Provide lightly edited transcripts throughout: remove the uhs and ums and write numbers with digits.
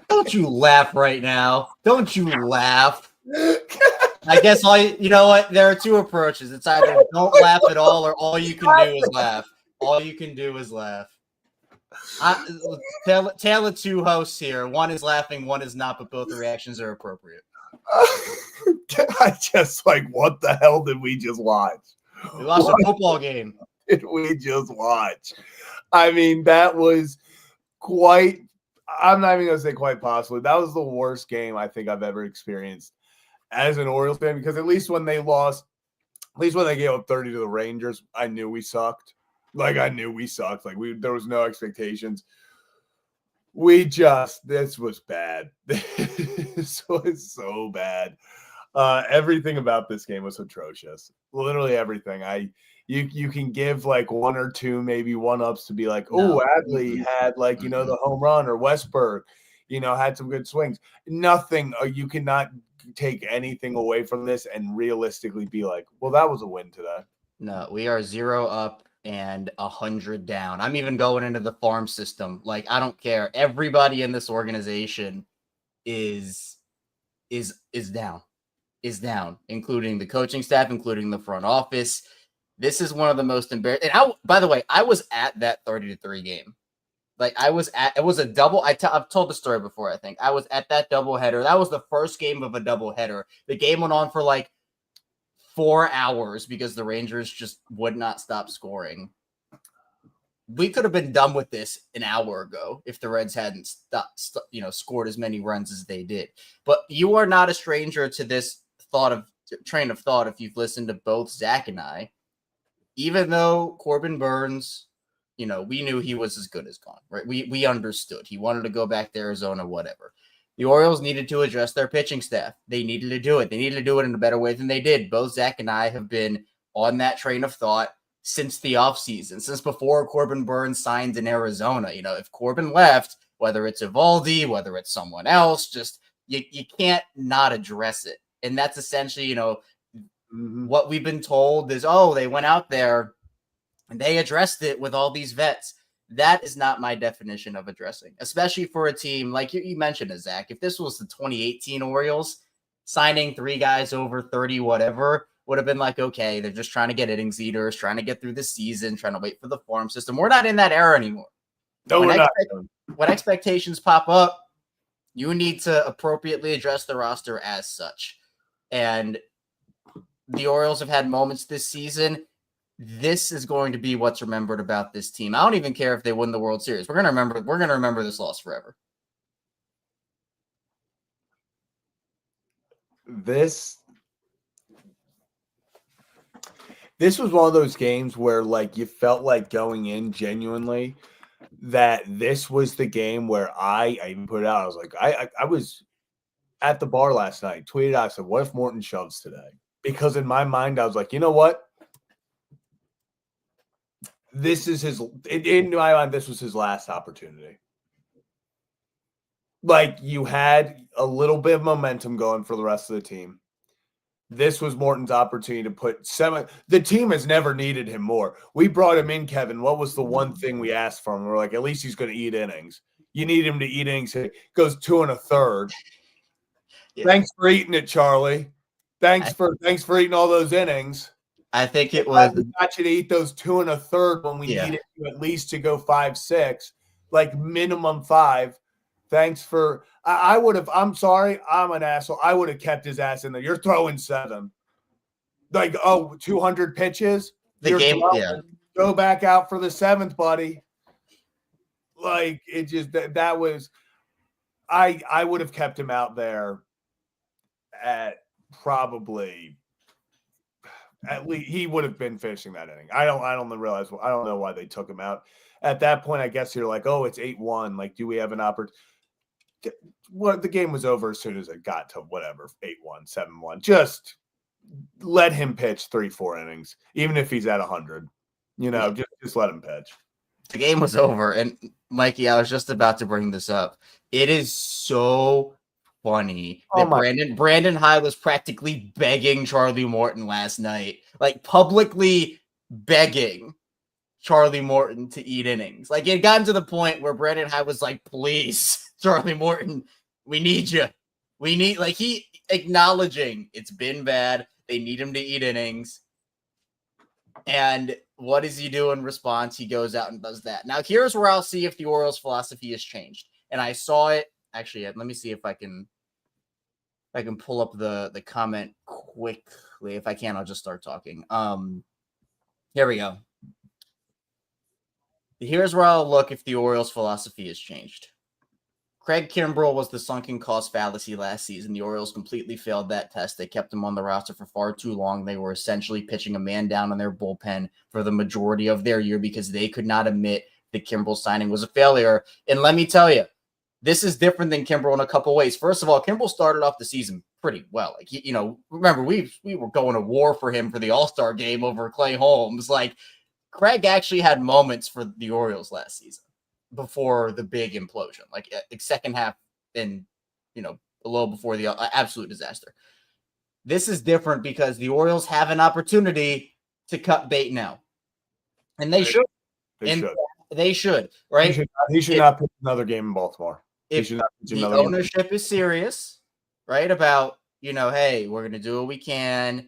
Don't you laugh right now. Don't you laugh. I guess you know what? There are two approaches. It's either don't laugh at all or all you can do is laugh. All you can do is laugh. Tale of two hosts here. One is laughing, one is not, but both the reactions are appropriate. I just what the hell did we just watch? We watched a football game. Did we just watch? I mean, that was quite, I'm not even going to say quite possibly. That was the worst game I think I've ever experienced as an Orioles fan, because at least when they lost, at least when they gave up 30 to the Rangers, I knew we sucked. I knew we sucked. There was no expectations. This was bad. This was so bad. Everything about this game was atrocious. Literally everything. You can give one or two, maybe one-ups to be Adley had the home run, or Westberg, had some good swings. Nothing. You cannot take anything away from this and realistically be well, that was a win today. No, we are 0 up and 100 down. I'm even going into the farm system. I don't care. Everybody in this organization is down, including the coaching staff, including the front office. This is one of the most embarrassing. And by the way, I was at that 30-3 game. It was a double. I've told the story before, I think. I was at that doubleheader. That was the first game of a doubleheader. The game went on for 4 hours because the Rangers just would not stop scoring. We could have been done with this an hour ago if the Reds hadn't scored as many runs as they did. But you are not a stranger to this train of thought if you've listened to both Zach and I. Even though Corbin Burns, we knew he was as good as gone, right? We understood. He wanted to go back to Arizona, whatever. The Orioles needed to address their pitching staff. They needed to do it. They needed to do it in a better way than they did. Both Zach and I have been on that train of thought since the offseason, since before Corbin Burns signed in Arizona. If Corbin left, whether it's Evaldi, whether it's someone else, just you can't not address it. And that's essentially, what we've been told is, they went out there and they addressed it with all these vets. That is not my definition of addressing, especially for a team like you mentioned, Zach. If this was the 2018 Orioles, signing 3 guys over 30, whatever, would have been okay, they're just trying to get innings eaters, trying to get through the season, trying to wait for the farm system. We're not in that era anymore. No, we're not. When expectations pop up, you need to appropriately address the roster as such. And the Orioles have had moments this season. This is going to be what's remembered about this team. I don't even care if they win the World Series. We're going to remember this loss forever. This was one of those games where you felt going in genuinely that this was the game where I even put it out. I was I was at the bar last night, tweeted out, I said, what if Morton shoves today? Because in my mind, I was you know what? This is in my mind, this was his last opportunity. You had a little bit of momentum going for the rest of the team. This was Morton's opportunity to put 7. The team has never needed him more. We brought him in, Kevin. What was the one thing we asked for him? We're at least he's going to eat innings. You need him to eat innings. He goes 2 1/3. Yeah. Thanks for eating it, Charlie. Thanks for eating all those innings. I think it was. I got you to eat those 2 1/3 when we needed you at least to go 5-6, minimum 5. Thanks for. I would have. I'm sorry. I'm an asshole. I would have kept his ass in there. You're throwing 7. 200 pitches. The game. Go back out for the 7th, buddy. It just that was. I would have kept him out there at probably. At least he would have been finishing that inning. I don't realize. I don't know why they took him out. At that point, I guess you're it's 8-1. Do we have an opportunity? The game was over as soon as it got to whatever 8-1, 7-1. Just let him pitch 3-4 innings, even if he's at 100. Just let him pitch. The game was over, and Mikey, I was just about to bring this up. It is so funny that Brandon Hyde was practically begging Charlie Morton last night, publicly begging Charlie Morton to eat innings. Like, it had gotten to the point where Brandon Hyde was like, please, Charlie Morton, we need you. We need, like, he acknowledging it's been bad. They need him to eat innings. And what does he do in response? He goes out and does that. Now, here's where I'll see if the Orioles' philosophy has changed. And I saw it. Actually, let me see if I can pull up the comment quickly. If I can, I'll just start talking. Here we go. Here's where I'll look if the Orioles' philosophy has changed. Craig Kimbrell was the sunken cost fallacy last season. The Orioles completely failed that test. They kept him on the roster for far too long. They were essentially pitching a man down on their bullpen for the majority of their year because they could not admit that Kimbrell signing was a failure. And let me tell you, this is different than Kimbrell in a couple ways. First of all, Kimbrell started off the season pretty well. Like, you know, remember, we were going to war for him for the All-Star game over Clay Holmes. Like, Craig actually had moments for the Orioles last season before the big implosion, like second half and, you know, a little before the absolute disaster. This is different because the Orioles have an opportunity to cut bait now. And they should. They should, right? He should not pitch another game in Baltimore. If the ownership is serious, right, about, you know, hey, we're going to do what we can.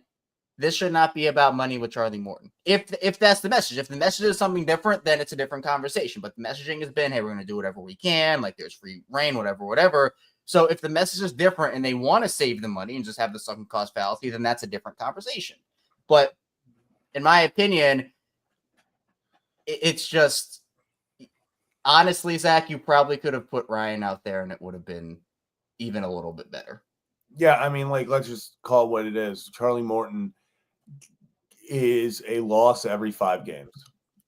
This should not be about money with Charlie Morton. If that's the message. If the message is something different, then it's a different conversation. But the messaging has been, hey, we're going to do whatever we can. Like, there's free reign, whatever. So if the message is different and they want to save the money and just have the sunken cost fallacy, then that's a different conversation. But in my opinion, it's just, honestly, Zach, you probably could have put Ryan out there and it would have been even a little bit better. Yeah, I mean, like, let's just call it what it is. Charlie Morton is a loss every 5 games.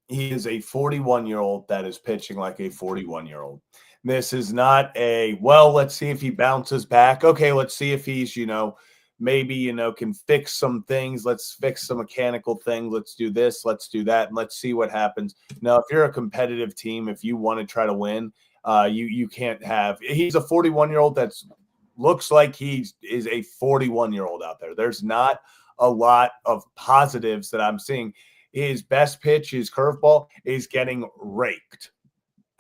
He is a 41-year-old that is pitching like a 41-year-old. This is not a, well, let's see if he bounces back. Okay, let's see if he's, you know, maybe, you know, can fix some things. Let's fix some mechanical things. Let's do this. Let's do that. And let's see what happens. Now, if you're a competitive team, if you want to try to win, you can't have – he's a 41-year-old that's looks like he is a 41-year-old out there. There's not a lot of positives that I'm seeing. His best pitch, his curveball, is getting raked.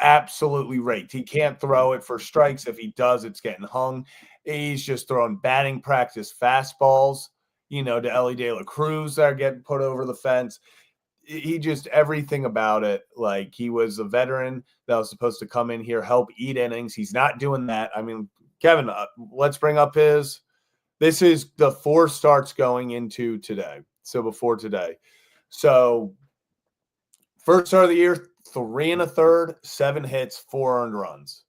Absolutely raked. He can't throw it for strikes. If he does, it's getting hung. He's just throwing batting practice fastballs, you know, to Ellie De La Cruz that are getting put over the fence. He just, everything about it, like, he was a veteran that was supposed to come in here, help eat innings. He's not doing that. I mean, Kevin, let's bring up this is the 4 starts going into today. So before today. So first start of the year, 3 1/3, 7 hits, 4 earned runs.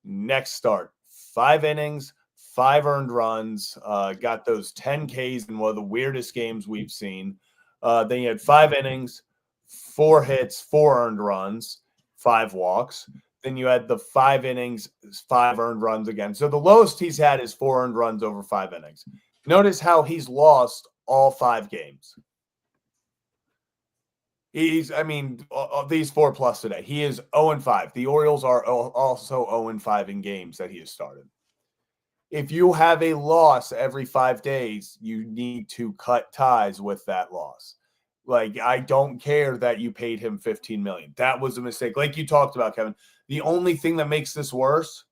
Next start, 5 innings, 5 earned runs. Got those 10 Ks in one of the weirdest games we've seen. Then you had 5 innings, 4 hits, 4 earned runs, 5 walks. Then you had the 5 innings, 5 earned runs again. So the lowest he's had is 4 earned runs over 5 innings. Notice how he's lost all 5 games. These 4+ today. He is 0-5. The Orioles are also 0-5 in games that he has started. If you have a loss every 5 days, you need to cut ties with that loss. Like, I don't care that you paid him $15 million. That was a mistake. Like you talked about, Kevin, the only thing that makes this worse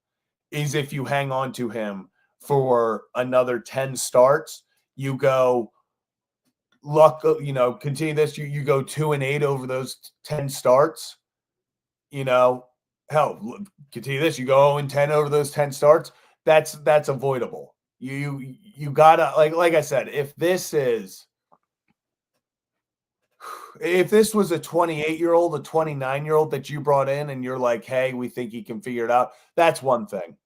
is if you hang on to him for another 10 starts, you go continue this. You go 2-8 over those 10 starts. You know, hell, continue this. You go 0-10 over those 10 starts. That's avoidable. You gotta, like I said, if this was a 28-year-old, a 29-year-old that you brought in and you're like, hey, we think he can figure it out, that's one thing.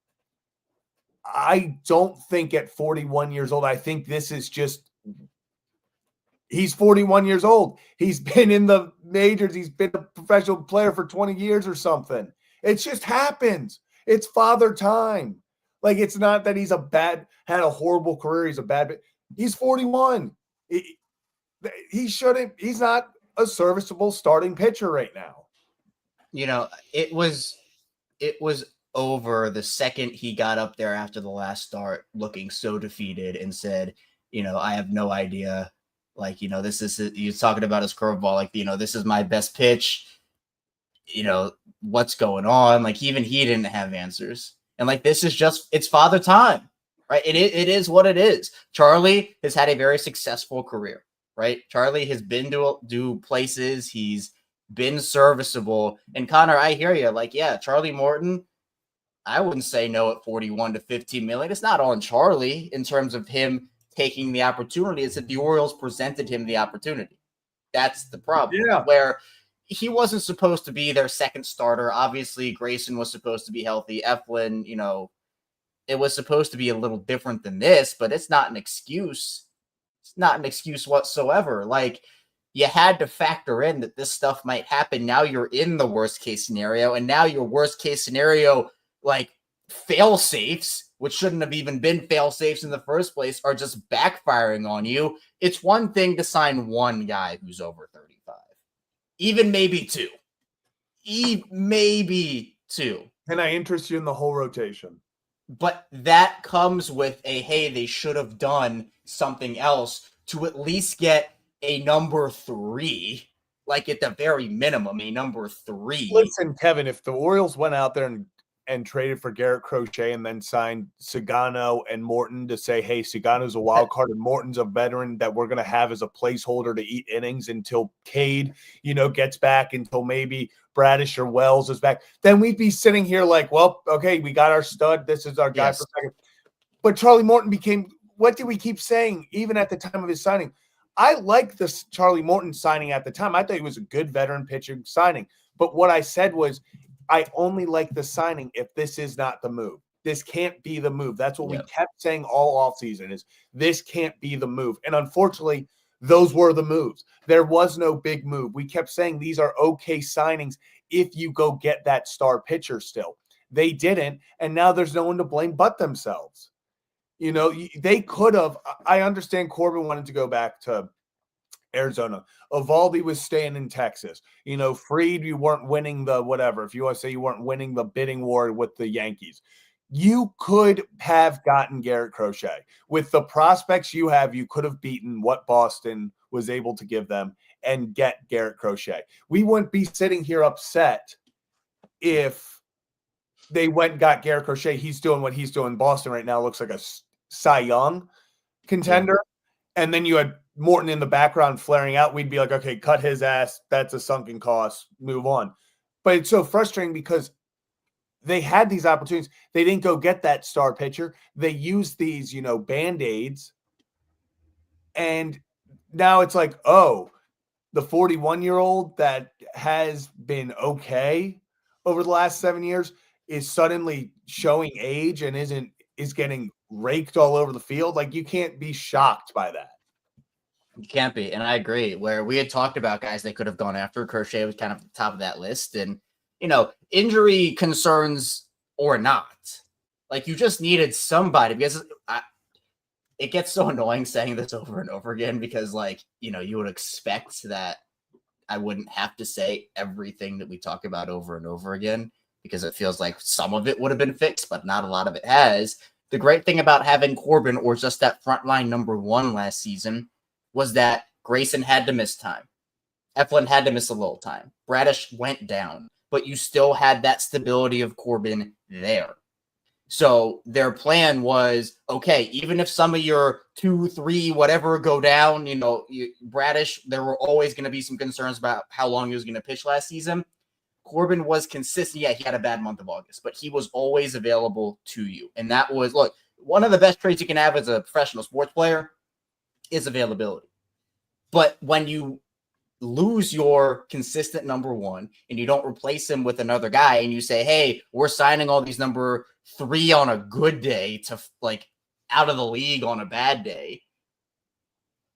I don't think at 41 years old, I think this is just, he's 41 years old. He's been in the majors. He's been a professional player for 20 years or something. It just happens. It's father time. Like, it's not that he's had a horrible career. He's 41. He's not a serviceable starting pitcher right now. You know, it was over the second he got up there after the last start, looking so defeated and said, you know, I have no idea Like, this is, you're talking about his curveball, like, this is my best pitch. What's going on? Like, even he didn't have answers. And like, this is just, it's father time, right? It is what it is. Charlie has had a very successful career, right? Charlie has been to places. He's been serviceable. And Connor, I hear you. Like, yeah, Charlie Morton, I wouldn't say no at 41 to 15 million. It's not on Charlie in terms of him taking the opportunity. It's that the Orioles presented him the opportunity. That's the problem. Yeah. Where he wasn't supposed to be their second starter. Obviously, Grayson was supposed to be healthy. Eflin, it was supposed to be a little different than this, but it's not an excuse. It's not an excuse whatsoever. Like, you had to factor in that this stuff might happen. Now you're in the worst case scenario, and now your worst case scenario, like, fail safes, which shouldn't have even been fail safes in the first place, are just backfiring on you. It's one thing to sign one guy who's over 35, even maybe two, maybe two. Can I interest you in the whole rotation? But that comes with a, hey, they should have done something else to at least get a number 3, like at the very minimum, a number 3. Listen, Kevin, if the Orioles went out there and traded for Garrett Crochet and then signed Sagano and Morton to say, hey, Sagano's a wild card and Morton's a veteran that we're going to have as a placeholder to eat innings until Cade, gets back, until maybe Bradish or Wells is back, then we'd be sitting here like, well, okay, we got our stud. This is our guy for second. But Charlie Morton became, what did we keep saying even at the time of his signing? I liked this Charlie Morton signing at the time. I thought he was a good veteran pitching signing. But what I said was, I only like the signing if this is not the move. This can't be the move. That's what we kept saying all offseason is this can't be the move. And unfortunately, those were the moves. There was no big move. We kept saying these are okay signings if you go get that star pitcher still. They didn't, and now there's no one to blame but themselves. They could have. I understand Corbin wanted to go back to Arizona. Evaldi was staying in Texas. Fried, you weren't winning the whatever. If you want to say you weren't winning the bidding war with the Yankees, you could have gotten Garrett Crochet. With the prospects you have, you could have beaten what Boston was able to give them and get Garrett Crochet. We wouldn't be sitting here upset if they went and got Garrett Crochet. He's doing what he's doing. Boston right now looks like a Cy Young contender. Yeah. And then you had Morton in the background flaring out. We'd be like, okay, cut his ass. That's a sunken cost. Move on. But it's so frustrating because they had these opportunities. They didn't go get that star pitcher. They used these, Band-Aids. And now it's like, oh, the 41-year-old that has been okay over the last 7 years is suddenly showing age and is getting raked all over the field. Like, you can't be shocked by that. You can't be. And I agree. Where we had talked about guys they could have gone after. Crochet was kind of at the top of that list. And, injury concerns or not, like, you just needed somebody, because it gets so annoying saying this over and over again, because, like, you would expect that I wouldn't have to say everything that we talk about over and over again, because it feels like some of it would have been fixed, but not a lot of it has. The great thing about having Corbin, or just that frontline number 1 last season, was that Grayson had to miss time. Eflin had to miss a little time. Bradish went down, but you still had that stability of Corbin there. So their plan was, okay, even if some of your 2, 3, whatever go down, Bradish, there were always going to be some concerns about how long he was going to pitch last season. Corbin was consistent. Yeah, he had a bad month of August, but he was always available to you. And that was, look, one of the best traits you can have as a professional sports player is availability. But when you lose your consistent number 1 and you don't replace him with another guy, and you say, hey, we're signing all these number 3 on a good day to, like, out of the league on a bad day,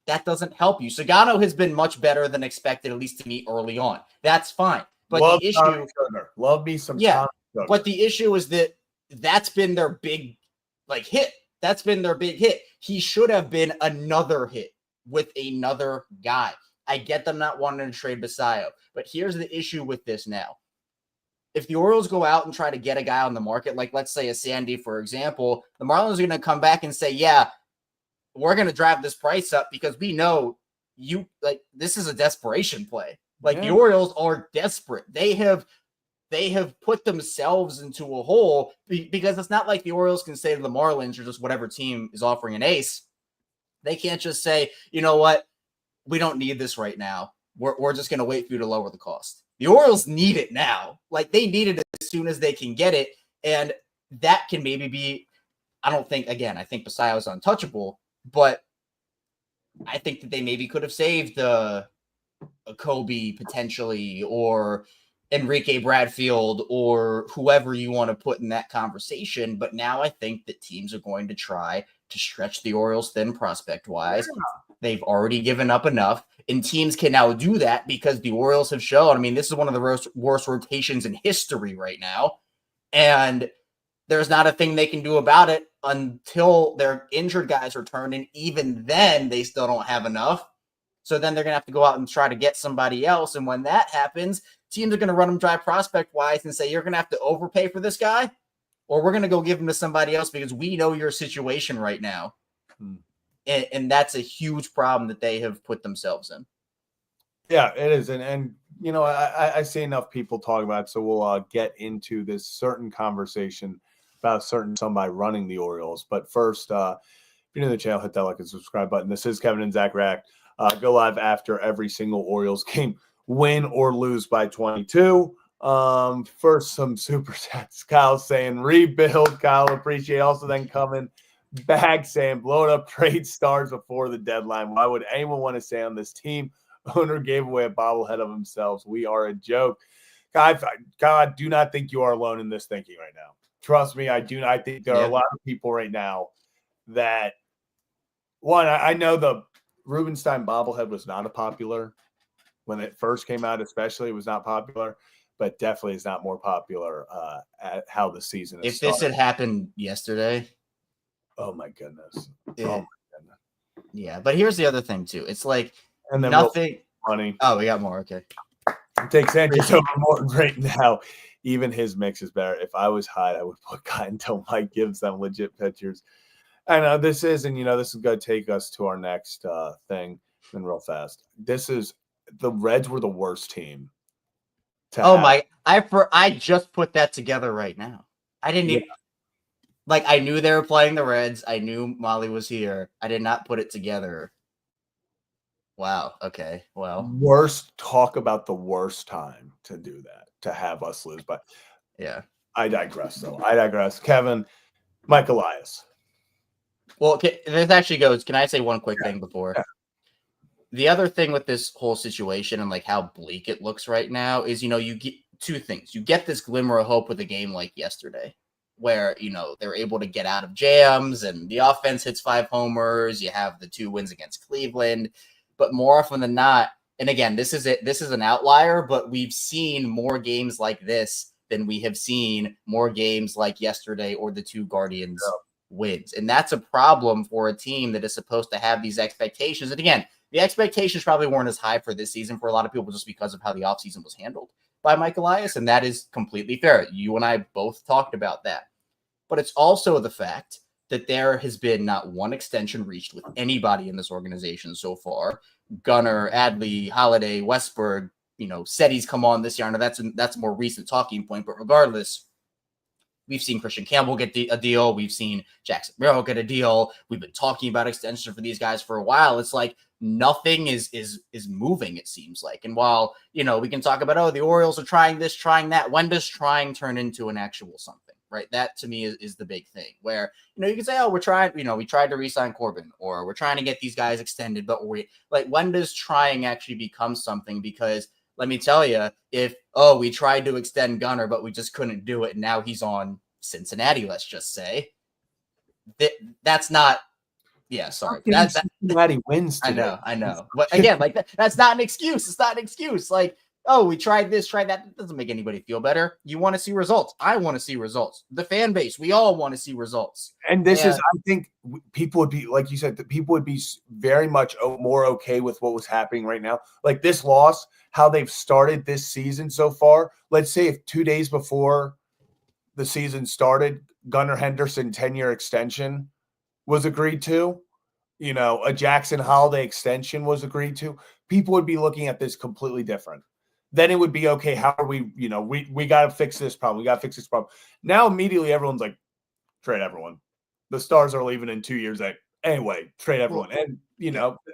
that doesn't help you. Sagano has been much better than expected, at least to me early on. That's fine. But love the issue, love me some but the issue is that that's been their big, like, hit. That's been their big hit. He should have been another hit with another guy. I get them not wanting to trade Basayo, but here's the issue with this now. If the Orioles go out and try to get a guy on the market, like, let's say a Sandy, for example, the Marlins are going to come back and say, yeah, we're going to drive this price up because we know this is a desperation play. Like the Orioles are desperate. They have put themselves into a hole because it's not like the Orioles can say to the Marlins or just whatever team is offering an ace. They can't just say, you know what, we don't need this right now. We're just going to wait for you to lower the cost. The Orioles need it now. Like they need it as soon as they can get it. And that can maybe be, I think Basayo is untouchable, but I think that they maybe could have saved a Kobe potentially, or Enrique Bradfield, or whoever you want to put in that conversation. But now I think that teams are going to try to stretch the Orioles thin prospect wise. Yeah. They've already given up enough, and teams can now do that because the Orioles have shown, I mean, this is one of the worst rotations in history right now. And there's not a thing they can do about it until their injured guys return. And even then, they still don't have enough. So then they're going to have to go out and try to get somebody else. And when that happens, teams are going to run them dry prospect-wise and say, you're going to have to overpay for this guy, or we're going to go give him to somebody else because we know your situation right now. And that's a huge problem that they have put themselves in. Yeah, it is. And you know, I see enough people talk about it, so we'll get into this certain conversation about somebody running the Orioles. But first, if you're new to the channel, hit that like and subscribe button. This is Kevin and Zach React. Go live after every single Orioles game, win or lose by 22. First, some super chats. Kyle saying, rebuild, Kyle, appreciate. Also then coming back saying, blow it up, trade stars before the deadline. Why would anyone want to stay on this team? Owner gave away a bobblehead of themselves. We are a joke. God, do not think you are alone in this thinking right now. Trust me, I do not. I think there are a lot of people right now that, one, I know the Rubenstein bobblehead was not a popular when it first came out, especially. It was not popular, but definitely is not more popular at how the season is. If this had happened yesterday, oh my goodness. Yeah, but here's the other thing too. It's like and then nothing money. Oh, we got more. Okay. Take Sanchez over Morton right now. Even his mix is better. If I was hot, I would put Guy until Mike gives them legit pitchers. I know this is, and this is going to take us to our next thing and real fast. This is, the Reds were the worst team. I just put that together right now. I didn't even, I knew they were playing the Reds. I knew Molly was here. I did not put it together. Wow. Okay. Well, talk about the worst time to do that, to have us lose. But yeah, I digress, though. Kevin, Mike Elias. Well, this actually goes. Can I say one quick thing before? Yeah. The other thing with this whole situation and how bleak it looks right now is, you get two things. You get this glimmer of hope with a game like yesterday, where, they're able to get out of jams and the offense hits 5 homers. You have the 2 wins against Cleveland. But more often than not, and again, this is an outlier, but we've seen more games like this than we have seen more games like yesterday or the 2 Guardians wins. And that's a problem for a team that is supposed to have these expectations. And again, the expectations probably weren't as high for this season for a lot of people just because of how the offseason was handled by Mike Elias, and that is completely fair. You and I both talked about that. But it's also the fact that there has been not one extension reached with anybody in this organization so far. Gunnar, Adley, Holiday, Westberg, said he's come on this year. Now that's a more recent talking point, but regardless, we've seen Christian Campbell get a deal. We've seen Jackson Merrill get a deal. We've been talking about extension for these guys for a while. It's like nothing is moving, it seems like. And while, we can talk about, the Orioles are trying this, trying that, when does trying turn into an actual something? Right. That to me is the big thing where, you can say, we're trying, we tried to re-sign Corbin, or we're trying to get these guys extended, but when does trying actually become something? Because let me tell you, if, we tried to extend Gunnar, but we just couldn't do it, and now he's on Cincinnati, let's just say, that's not, sorry. Cincinnati wins today. I know. But again, that's not an excuse. It's not an excuse. We tried this, tried that. It doesn't make anybody feel better. You want to see results. I want to see results. The fan base, we all want to see results. And this is, I think people would be, like you said, that people would be very much more okay with what was happening right now. Like this loss, how they've started this season so far. Let's say if 2 days before the season started, Gunnar Henderson 10-year extension was agreed to, a Jackson Holiday extension was agreed to, people would be looking at this completely different. Then it would be, okay, how are we, we got to fix this problem. We got to fix this problem. Now, immediately, everyone's like, trade everyone. The Stars are leaving in 2 years. Anyway, trade everyone. And,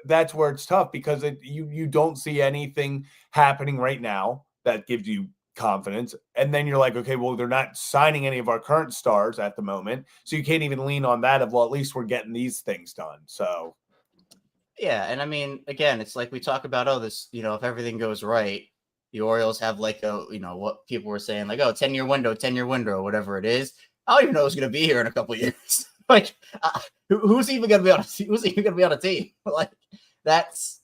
that's where it's tough because you don't see anything happening right now that gives you confidence. And then you're like, okay, well, they're not signing any of our current stars at the moment. So you can't even lean on that of, well, at least we're getting these things done. So. Yeah. And I mean, again, it's like we talk about, this, if everything goes right, the Orioles have like what people were saying, like, 10-year window, whatever it is. I don't even know who's going to be here in a couple of years. Like, who's even going to be on a team? Like, that's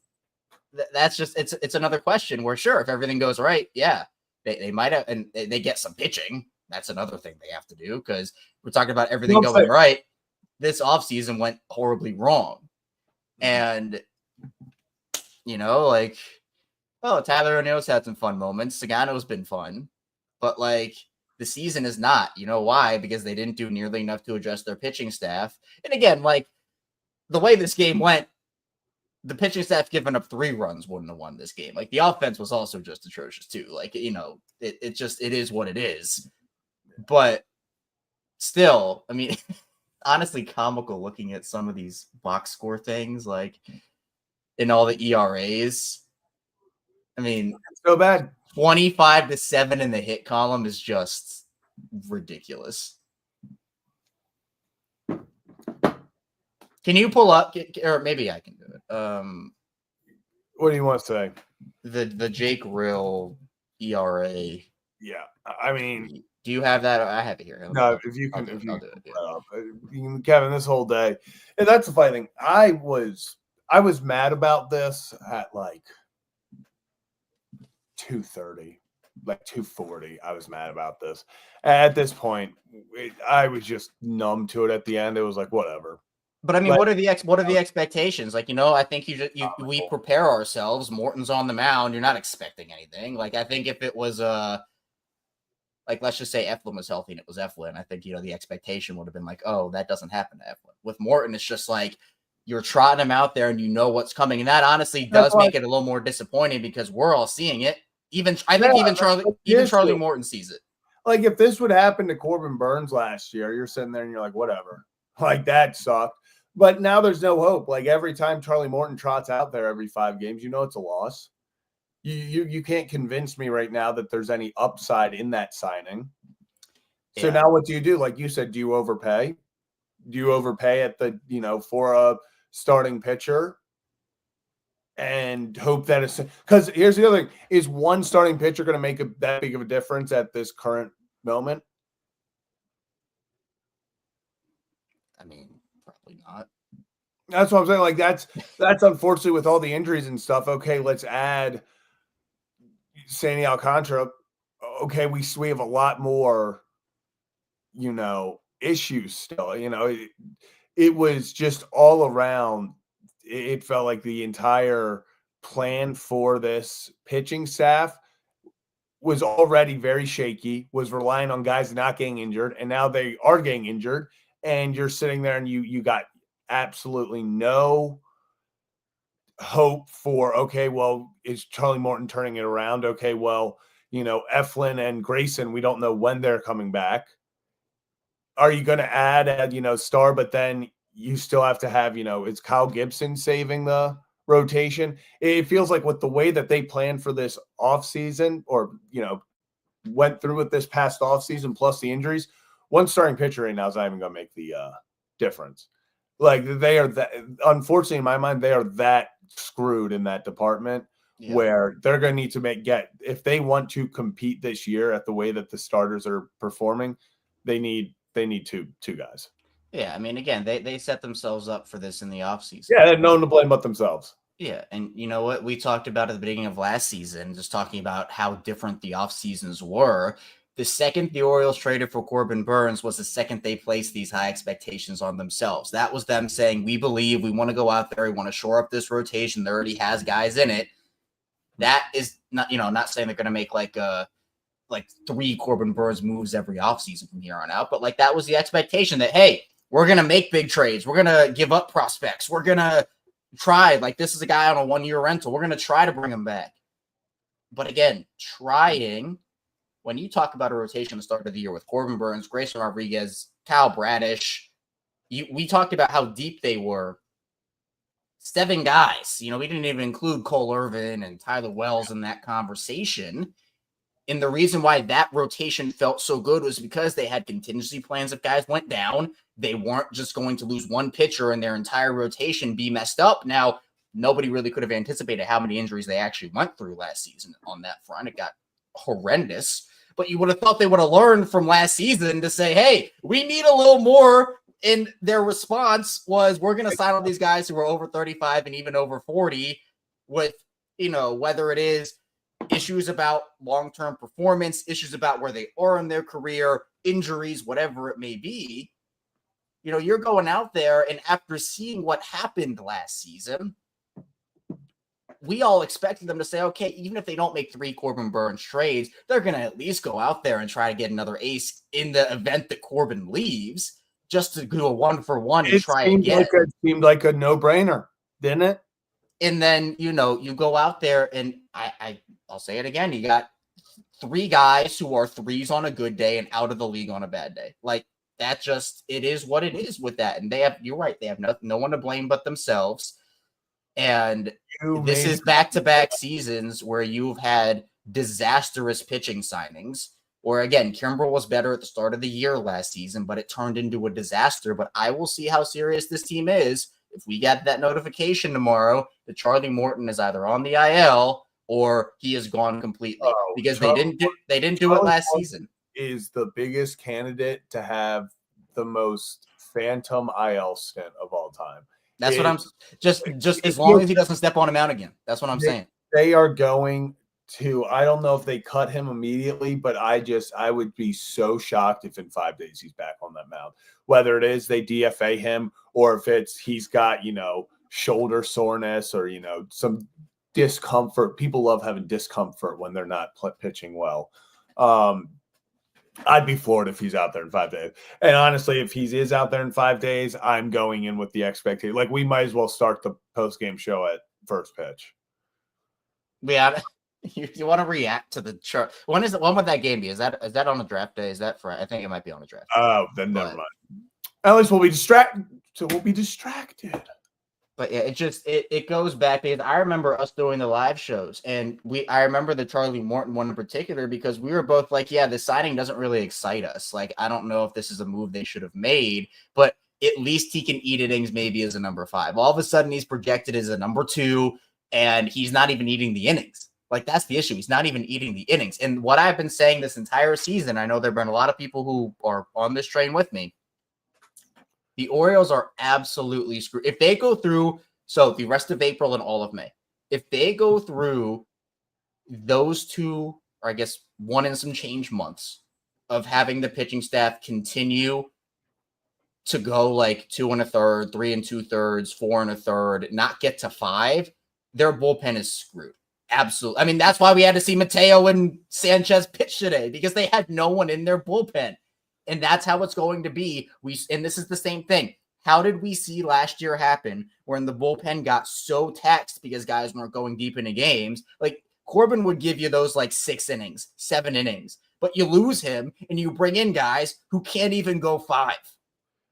just, it's another question where, sure, if everything goes right, yeah, they might have, and they get some pitching. That's another thing they have to do, because we're talking about everything going right. This offseason went horribly wrong. And, like, Tyler O'Neill's had some fun moments. Sagano's been fun. But, like, the season is not. You know why? Because they didn't do nearly enough to adjust their pitching staff. And again, like, the way this game went, the pitching staff giving up 3 runs wouldn't have won this game. Like, the offense was also just atrocious too. Like, it is what it is. But still, I mean, honestly comical looking at some of these box score things, like in all the ERAs. I mean, it's so bad. 25-7 in the hit column is just ridiculous. Can you pull up, or maybe I can do it? What do you want to say? The Jake Rill ERA. Yeah, I mean, do you have that? I have it here. No, if you can, Kevin, this whole day, and that's the funny thing. I was mad about this at like 2:30, like 2:40. I was mad about this. At this point, I was just numb to it. At the end, it was like whatever. But I mean, what are the expectations? Like, I think we prepare ourselves. Morton's on the mound. You're not expecting anything. Like, I think if it was like, let's just say Eflin was healthy and it was Eflin, I think, the expectation would have been like, oh, that doesn't happen to Eflin. With Morton, it's just like you're trotting him out there and you know what's coming. And that honestly does make it a little more disappointing because we're all seeing it. Even Charlie Morton sees it. Like, if this would happen to Corbin Burns last year, you're sitting there and you're like, whatever. Like, that sucked. But now there's no hope. Like, every time Charlie Morton trots out there every 5 games, it's a loss. You can't convince me right now that there's any upside in that signing. So now what do you do? Like you said, do you overpay? Do you overpay at the, for a starting pitcher and hope that it's, because here's the other thing, is one starting pitcher going to make that big of a difference at this current moment? I mean, probably not. That's what I'm saying. Like, that's unfortunately with all the injuries and stuff. Okay, let's add Sandy Alcantara. Okay, we have a lot more, issues still. It was just all around. It felt like the entire plan for this pitching staff was already very shaky, was relying on guys not getting injured, and now they are getting injured, and you're sitting there and you got absolutely no hope for, okay, well, is Charlie Morton turning it around? Okay, well, Eflin and Grayson, we don't know when they're coming back. Are you going to add a, star, but then you still have to have, is Kyle Gibson saving the rotation? It feels like with the way that they planned for this offseason or, went through with this past offseason plus the injuries, one starting pitcher right now is not even going to make the difference. Like, they are that, unfortunately, in my mind, they are that screwed in that department where they're going to need to if they want to compete this year at the way that the starters are performing, they need two guys. Yeah, I mean, again, they set themselves up for this in the offseason. Yeah, they had no one to blame but themselves. Yeah, and you know what? We talked about at the beginning of last season, just talking about how different the off seasons were. The second the Orioles traded for Corbin Burns was the second they placed these high expectations on themselves. That was them saying, we believe, we want to go out there, we want to shore up this rotation that already has guys in it. That is not, not saying they're going to make like 3 Corbin Burns moves every offseason from here on out, but like that was the expectation that, hey, we're going to make big trades. We're going to give up prospects. We're going to try, like this is a guy on a 1-year rental. We're going to try to bring him back. But again, trying, when you talk about a rotation at the start of the year with Corbin Burnes, Grayson Rodriguez, Kyle Bradish, we talked about how deep they were. 7 guys. We didn't even include Cole Irvin and Tyler Wells in that conversation. And the reason why that rotation felt so good was because they had contingency plans. If guys went down, they weren't just going to lose one pitcher and their entire rotation be messed up. Now, nobody really could have anticipated how many injuries they actually went through last season on that front. It got horrendous. But you would have thought they would have learned from last season to say, hey, we need a little more. And their response was, we're going to sign all these guys who are over 35 and even over 40 with, whether it is issues about long-term performance, issues about where they are in their career, injuries, whatever it may be. You're going out there, and after seeing what happened last season, we all expected them to say, okay, even if they don't make 3 Corbin Burnes trades, they're going to at least go out there and try to get another ace in the event that Corbin leaves, just to do a 1-for-1 and try again. It seemed like a no-brainer, didn't it? And then, you go out there, and I'll say it again, you got 3 guys who are 3s on a good day and out of the league on a bad day. Like, that just, it is what it is with that. And you're right, they have no one to blame but themselves. And this is back-to-back seasons where you've had disastrous pitching signings. Or again, Kimbrel was better at the start of the year last season, but it turned into a disaster. But I will see how serious this team is if we get that notification tomorrow that Charlie Morton is either on the IL or he is gone completely, because they didn't do it last season. Is the biggest candidate to have the most phantom IL stint of all time. That's what I'm just as long as he doesn't step on him out again. That's what I'm saying. They are going to, I don't know if they cut him immediately, but I would be so shocked if in 5 days he's back on that mound. Whether it is they DFA him or if it's he's got, shoulder soreness or, some discomfort. People love having discomfort when they're not pitching well. I'd be floored if he's out there in 5 days. And honestly, if he is out there in 5 days, I'm going in with the expectation. Like, we might as well start the post-game show at first pitch. Yeah. You want to react to the chart. When would that game be? Is that on a draft day? Is that Friday? I think it might be on a draft day. Oh, then never mind. At least we'll be distracted. So we'll be distracted. But yeah, it goes back, because I remember us doing the live shows, and I remember the Charlie Morton one in particular, because we were both like, yeah, the signing doesn't really excite us. Like, I don't know if this is a move they should have made, but at least he can eat innings maybe as a number 5. All of a sudden he's projected as a number 2, and he's not even eating the innings. Like, that's the issue. He's not even eating the innings. And what I've been saying this entire season, I know there have been a lot of people who are on this train with me. The Orioles are absolutely screwed. If they go through, so the rest of April and all of May, if they go through those 2, or I guess 1 and some change months of having the pitching staff continue to go like 2 1/3, 3 2/3, 4 1/3, not get to 5, their bullpen is screwed. Absolutely. I mean, that's why we had to see Mateo and Sanchez pitch today, because they had no one in their bullpen. And that's how it's going to be. And this is the same thing. How did we see last year happen when the bullpen got so taxed because guys weren't going deep into games? Like, Corbin would give you those like 6 innings, 7 innings, but you lose him and you bring in guys who can't even go 5.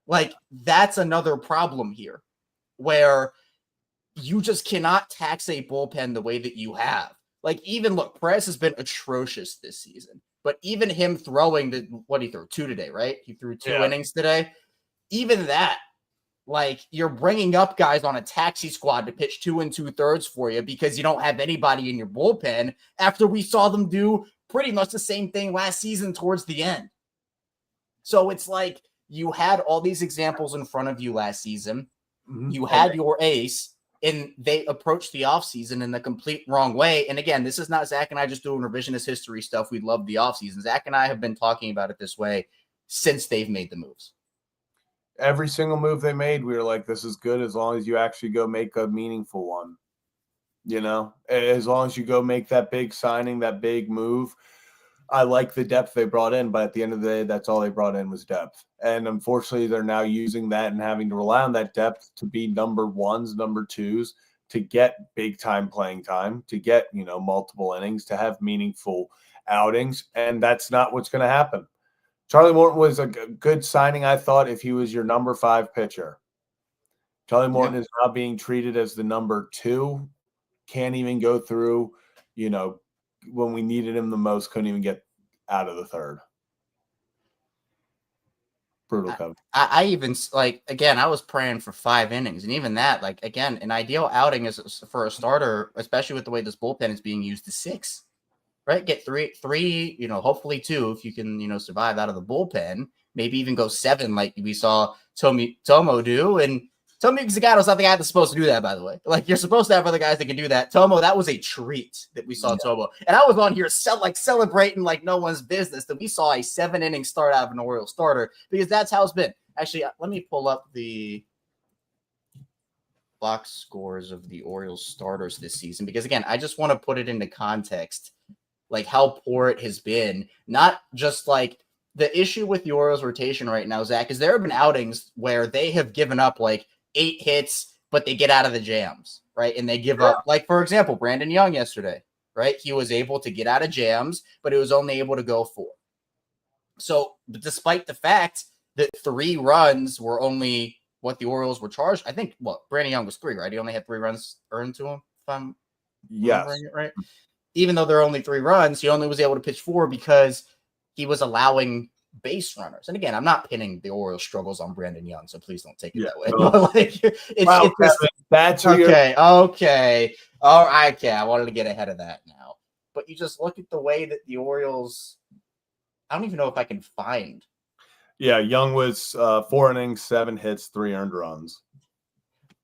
Like, that's another problem here, where you just cannot tax a bullpen the way that you have. Like, even look, Perez has been atrocious this season, but even him throwing what he threw 2 today, right? He threw 2 innings today. Even that, like, you're bringing up guys on a taxi squad to pitch 2 2/3 for you because you don't have anybody in your bullpen, after we saw them do pretty much the same thing last season towards the end. So it's like, you had all these examples in front of you last season. Mm-hmm. You had your ace, and they approached the offseason in the complete wrong way. And again, this is not Zach and I just doing revisionist history stuff. We love the offseason. Zach and I have been talking about it this way since they've made the moves. Every single move they made, we were like, this is good as long as you actually go make a meaningful one. As long as you go make that big signing, that big move. I like the depth they brought in, but at the end of the day, that's all they brought in was depth. And unfortunately, they're now using that and having to rely on that depth to be number ones, number twos, to get big time playing time, to get, multiple innings, to have meaningful outings. And that's not what's going to happen. Charlie Morton was a good signing, I thought, if he was your number 5 pitcher. Charlie Morton is now being treated as the number 2. Can't even go through, when we needed him the most, couldn't even get out of the third. Brutal coverage. I even, again, I was praying for 5 innings. And even that, again, an ideal outing is for a starter, especially with the way this bullpen is being used, to 6. Right? Get three, hopefully 2 if you can, survive out of the bullpen. Maybe even go 7 like we saw Tomo do. And Tomo Zagato's not the guy that's supposed to do that, by the way. You're supposed to have other guys that can do that. Tomo, that was a treat that we saw Tomo. And I was on here celebrating like no one's business that we saw a 7-inning start out of an Orioles starter, because that's how it's been. Actually, let me pull up the box scores of the Orioles starters this season, because, again, I just want to put it into context, how poor it has been. Not just the issue with the Orioles rotation right now, Zach, is there have been outings where they have given up 8 hits, but they get out of the jams, right? And they give up, for example, Brandon Young yesterday, right? He was able to get out of jams, but he was only able to go 4. So despite the fact that 3 runs were only what the Orioles were charged, I think, Brandon Young was 3, right? He only had 3 runs earned to him, if I'm remembering it right. Even though there are only 3 runs, he only was able to pitch 4 because he was allowing base runners. And again, I'm not pinning the Orioles struggles on Brandon Young, so please don't take it that way. No. That's okay. Okay. All right. Okay. I wanted to get ahead of that now. But you just look at the way that the Orioles, I don't even know if I can find. Yeah, Young was 4 innings, 7 hits, 3 earned runs.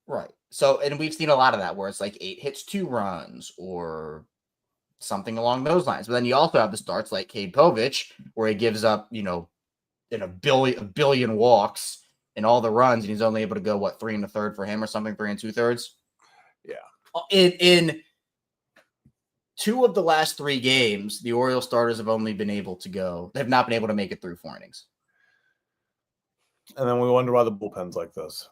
Right. So, and we've seen a lot of that where it's 8 hits, 2 runs, or something along those lines. But then you also have the starts like Cade Povich, where he gives up, a billion walks and all the runs, and he's only able to go 3 1/3 for him or something, 3 2/3. Yeah. In 2 of the last 3 games, the Orioles starters have not been able to make it through 4 innings. And then we wonder why the bullpen's like this.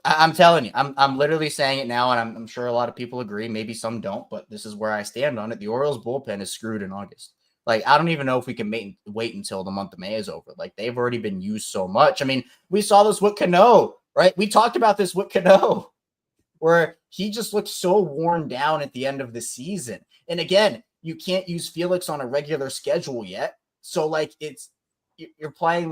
I'm telling you, I'm literally saying it now, and I'm sure a lot of people agree. Maybe some don't, but this is where I stand on it. The Orioles bullpen is screwed in August. I don't even know if we can wait until the month of May is over. They've already been used so much. I mean, we saw this with Cano, right? We talked about this with Cano, where he just looked so worn down at the end of the season. And again, you can't use Felix on a regular schedule yet. So you're playing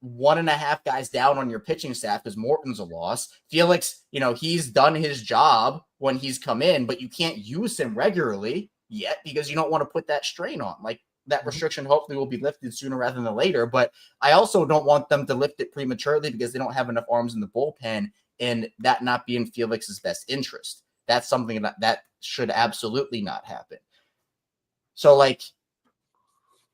1.5 guys down on your pitching staff because Morton's a loss. Felix, he's done his job when he's come in, but you can't use him regularly yet because you don't want to put that strain on. That restriction hopefully will be lifted sooner rather than later, but I also don't want them to lift it prematurely because they don't have enough arms in the bullpen, and that not be in Felix's best interest. That's something that should absolutely not happen. So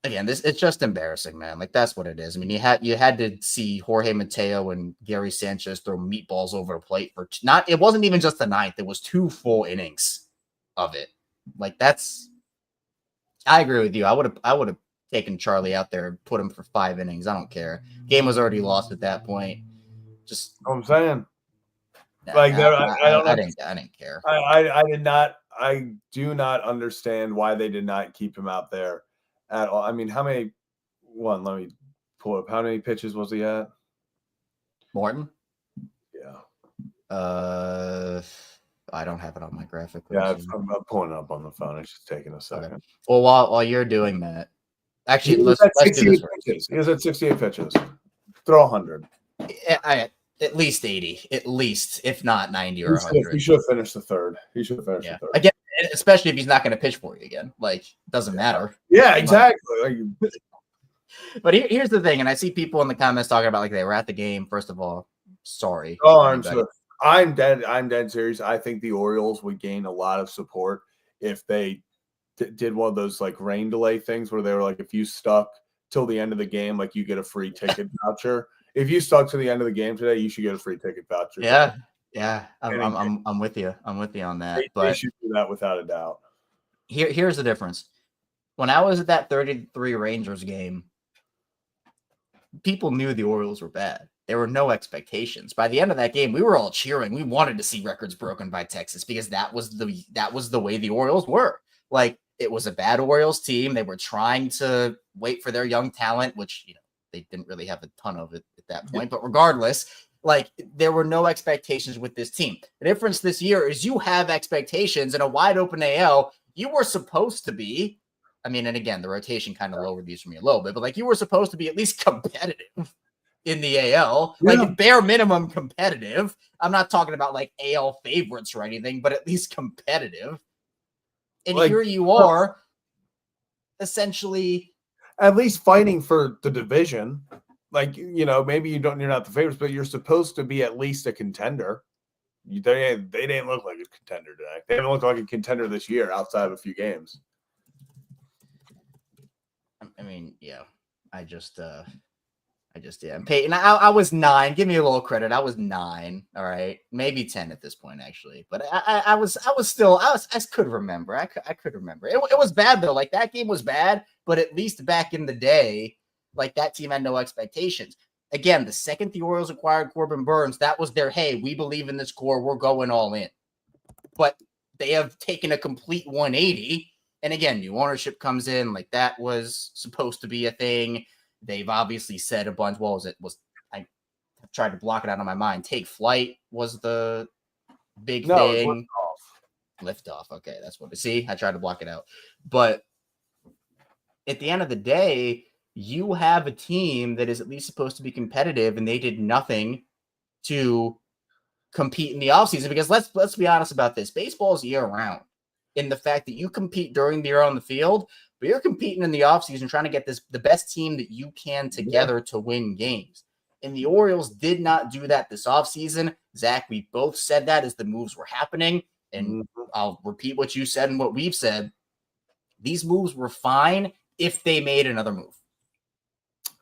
again, it's just embarrassing, man. That's what it is. I mean, you had to see Jorge Mateo and Gary Sanchez throw meatballs over the plate for it wasn't even just the 9th. It was 2 full innings of it. I agree with you. I would have taken Charlie out there and put him for 5 innings. I don't care. Game was already lost at that point. Just I'm saying. I didn't care. I do not understand why they did not keep him out there at all. I mean, let me pull up. How many pitches was he at? Morton? Yeah. I don't have it on my graphic. Yeah, I'm pulling it up on the phone. It's just taking a second. Okay. Well, while you're doing that, actually, let's do this. Pitches. He was at 68 pitches. Throw 100. At least 80, if not 90 or 100. He should have finished the third. The third. Again, especially if he's not going to pitch for you again. Doesn't matter. Yeah, exactly. But here's the thing, and I see people in the comments talking about they were at the game. First of all, sorry. Oh, I'm sorry. I'm dead serious. I think the Orioles would gain a lot of support if they did one of those rain delay things where they were if you stuck till the end of the game, you get a free ticket voucher. If you stuck to the end of the game today, you should get a free ticket voucher. Yeah. I'm with you. I'm with you on that. But they should do that without a doubt. Here's the difference. When I was at that 33 Rangers game, people knew the Orioles were bad. There were no expectations. By the end of that game, we were all cheering. We wanted to see records broken by Texas because that was the way the Orioles were. Like, it was a bad Orioles team. They were trying to wait for their young talent, which, they didn't really have a ton of it at that point. But regardless, like, there were no expectations with this team. The difference this year is you have expectations in a wide open AL. You were supposed to be, I mean, and again, the rotation kind of lowered these for me a little bit, but like, you were supposed to be at least competitive in the AL, like bare minimum competitive. I'm not talking about like AL favorites or anything, but at least competitive. And like, here you are, essentially, at least fighting for the division. Like, maybe you're not the favorites, but you're supposed to be at least a contender. They didn't look like a contender today. They didn't look like a contender this year outside of a few games. I mean, yeah, I just yeah. Peyton, I was 9. Give me a little credit. I was 9. All right, maybe 10 at this point, actually. But I could remember. I could remember. It was bad though. Like, that game was bad, but at least back in the day, like, that team had no expectations. Again, the second the Orioles acquired Corbin Burnes, that was their, hey, we believe in this core, we're going all in. But they have taken a complete 180. And again, new ownership comes in. Like, that was supposed to be a thing. They've obviously said a bunch. What was it? I tried to block it out of my mind. Take flight was the big thing. Lift off. Okay, that's what. See, I tried to block it out. But at the end of the day, you have a team that is at least supposed to be competitive, and they did nothing to compete in the offseason. Because let's be honest about this. Baseball is year round. In the fact that you compete during the year on the field, but you're competing in the offseason trying to get the best team that you can together to win games. And the Orioles did not do that this offseason. Zach, we both said that as the moves were happening. And I'll repeat what you said and what we've said. These moves were fine if they made another move.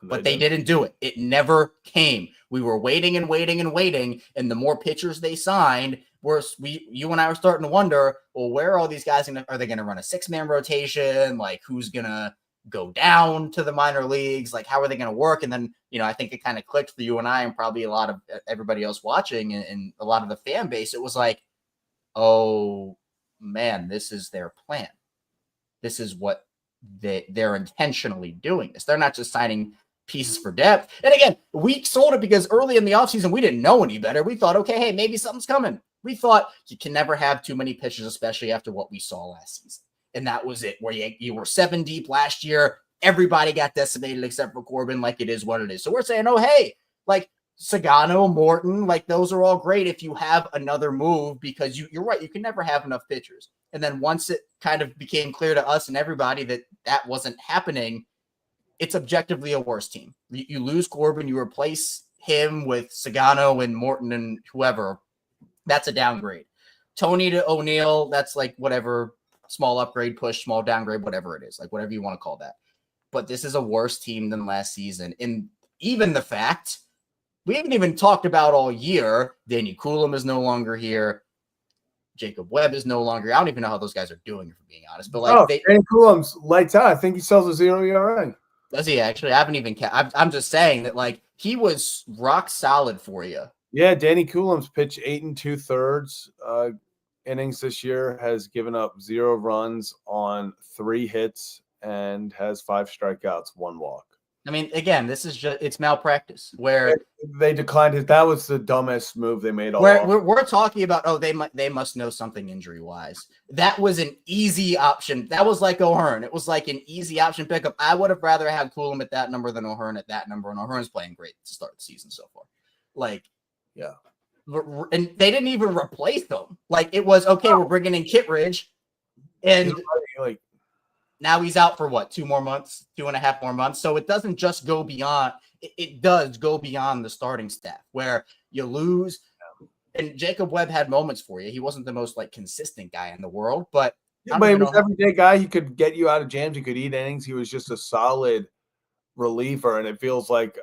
But they didn't do it. It never came. We were waiting and waiting and waiting. And the more pitchers they signed, you and I were starting to wonder, well, where are all these guys? Are they going to run a 6-man rotation? Like, who's going to go down to the minor leagues? Like, how are they going to work? And then, I think it kind of clicked for you and I, and probably a lot of everybody else watching and a lot of the fan base. It was like, oh man, this is their plan. This is what they're intentionally doing this. They're not just signing pieces for depth. And again, we sold it because early in the offseason, we didn't know any better. We thought, okay, hey, maybe something's coming. We thought you can never have too many pitchers, especially after what we saw last season. And that was it, where you were 7 deep last year. Everybody got decimated except for Corbin. Like, it is what it is. So we're saying, oh, hey, like Sagano, Morton, like, those are all great if you have another move, because you're right. You can never have enough pitchers. And then once it kind of became clear to us and everybody that wasn't happening, it's objectively a worse team. You lose Corbin, you replace him with Sagano and Morton and whoever. That's a downgrade. Tony to O'Neill, that's like whatever, small upgrade, push, small downgrade, whatever it is, like whatever you want to call that. But this is a worse team than last season. And even the fact, we haven't even talked about all year, Danny Coulomb is no longer here. Jacob Webb is no longer. I don't even know how those guys are doing, if I'm being honest. But like, Danny Coulomb's lights out. I think he sells a 0 ERA. Does he actually? I haven't even. I'm just saying that, like, he was rock solid for you. Yeah, Danny Coulomb's pitched 8 2/3 innings this year, has given up 0 runs on 3 hits, and has 5 strikeouts, 1 walk. I mean, again, this is it's malpractice where they declined it. That was the dumbest move they made. We're talking about, oh, they must know something injury wise. That was an easy option. That was like O'Hearn. It was like an easy option pickup. I would have rather had Coulomb at that number than O'Hearn at that number, and O'Hearn's playing great to start the season so far. Like, yeah, and they didn't even replace them. Like, it was okay. We're bringing in Kittredge, and like, now he's out for what, 2.5 more months. So it doesn't just go beyond. It does go beyond the starting staff where you lose. And Jacob Webb had moments for you. He wasn't the most like consistent guy in the world, but he was an everyday guy. He could get you out of jams. He could eat innings. He was just a solid reliever. And it feels like,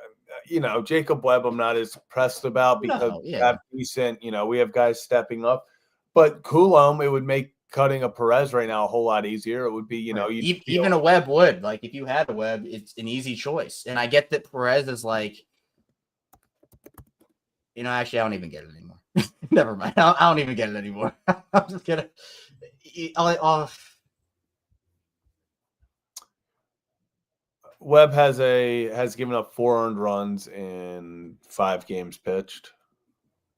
Jacob Webb, I'm not as pressed about because we have decent, we have guys stepping up. But Coulomb, it would make cutting a Perez right now a whole lot easier. It would be, you know, even a Webb would. Like, if you had a Webb, it's an easy choice. And I get that Perez is like, you know, actually, I don't even get it anymore. Never mind. I don't even get it anymore. I'm just gonna. Webb has given up 4 earned runs in 5 games pitched.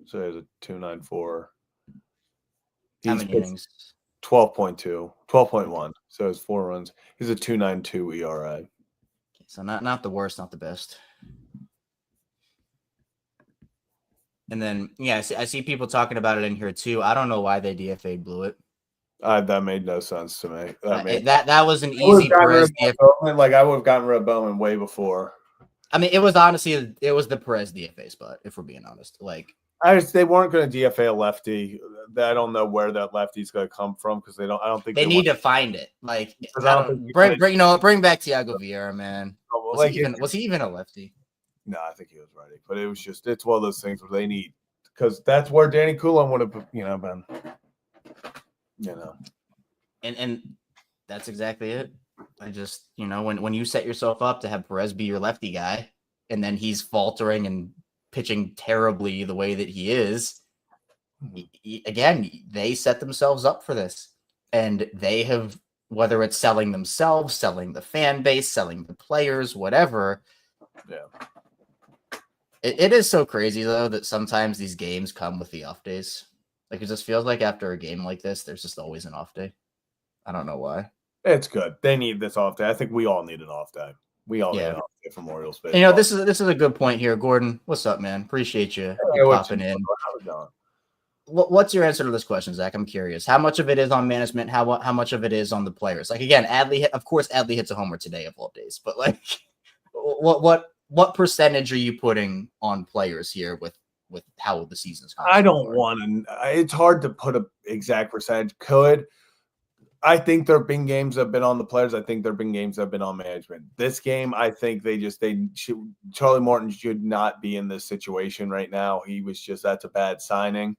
So he has a 2.94. How many innings? 12.2, 12.1. So it's 4 runs. He's a 2.92 ERA. So not the worst, not the best. And then, yeah, I see people talking about it in here too. I don't know why they DFA'd Blewett. That made no sense to me. That was an easy Perez DFA. Like, I would have gotten rid of Bowman way before. I mean, it was honestly the Perez DFA spot, if we're being honest. Like, they weren't going to DFA a lefty. I don't know where that lefty's going to come from because I don't think they need to find it. Like, bring back Thiago Vieira, man. Was he even a lefty? No, I think he was ready, but it's one of those things where they need, because that's where Danny Coulomb would have, been, and that's exactly it. I just, when you set yourself up to have Perez be your lefty guy, and then he's faltering and pitching terribly the way that he is, again, they set themselves up for this, and they have, whether it's selling themselves, selling the fan base, selling the players, whatever. Yeah. It is so crazy, though, that sometimes these games come with the off days. Like, it just feels like after a game like this, there's just always an off day. I don't know why. It's good. They need this off day. I think we all need an off day. We all need an off day from Orioles baseball. You know, this is a good point here, Gordon. What's up, man? Appreciate you popping in. What's your answer to this question, Zach? I'm curious. How much of it is on management? How much of it is on the players? Like, again, Adley hits a homer today of all days, but like, what percentage are you putting on players here with how the season's going? I don't want to. It's hard to put an exact percentage. I think there have been games that have been on the players. I think there have been games that have been on management. This game, I think Charlie Morton should not be in this situation right now. That's a bad signing.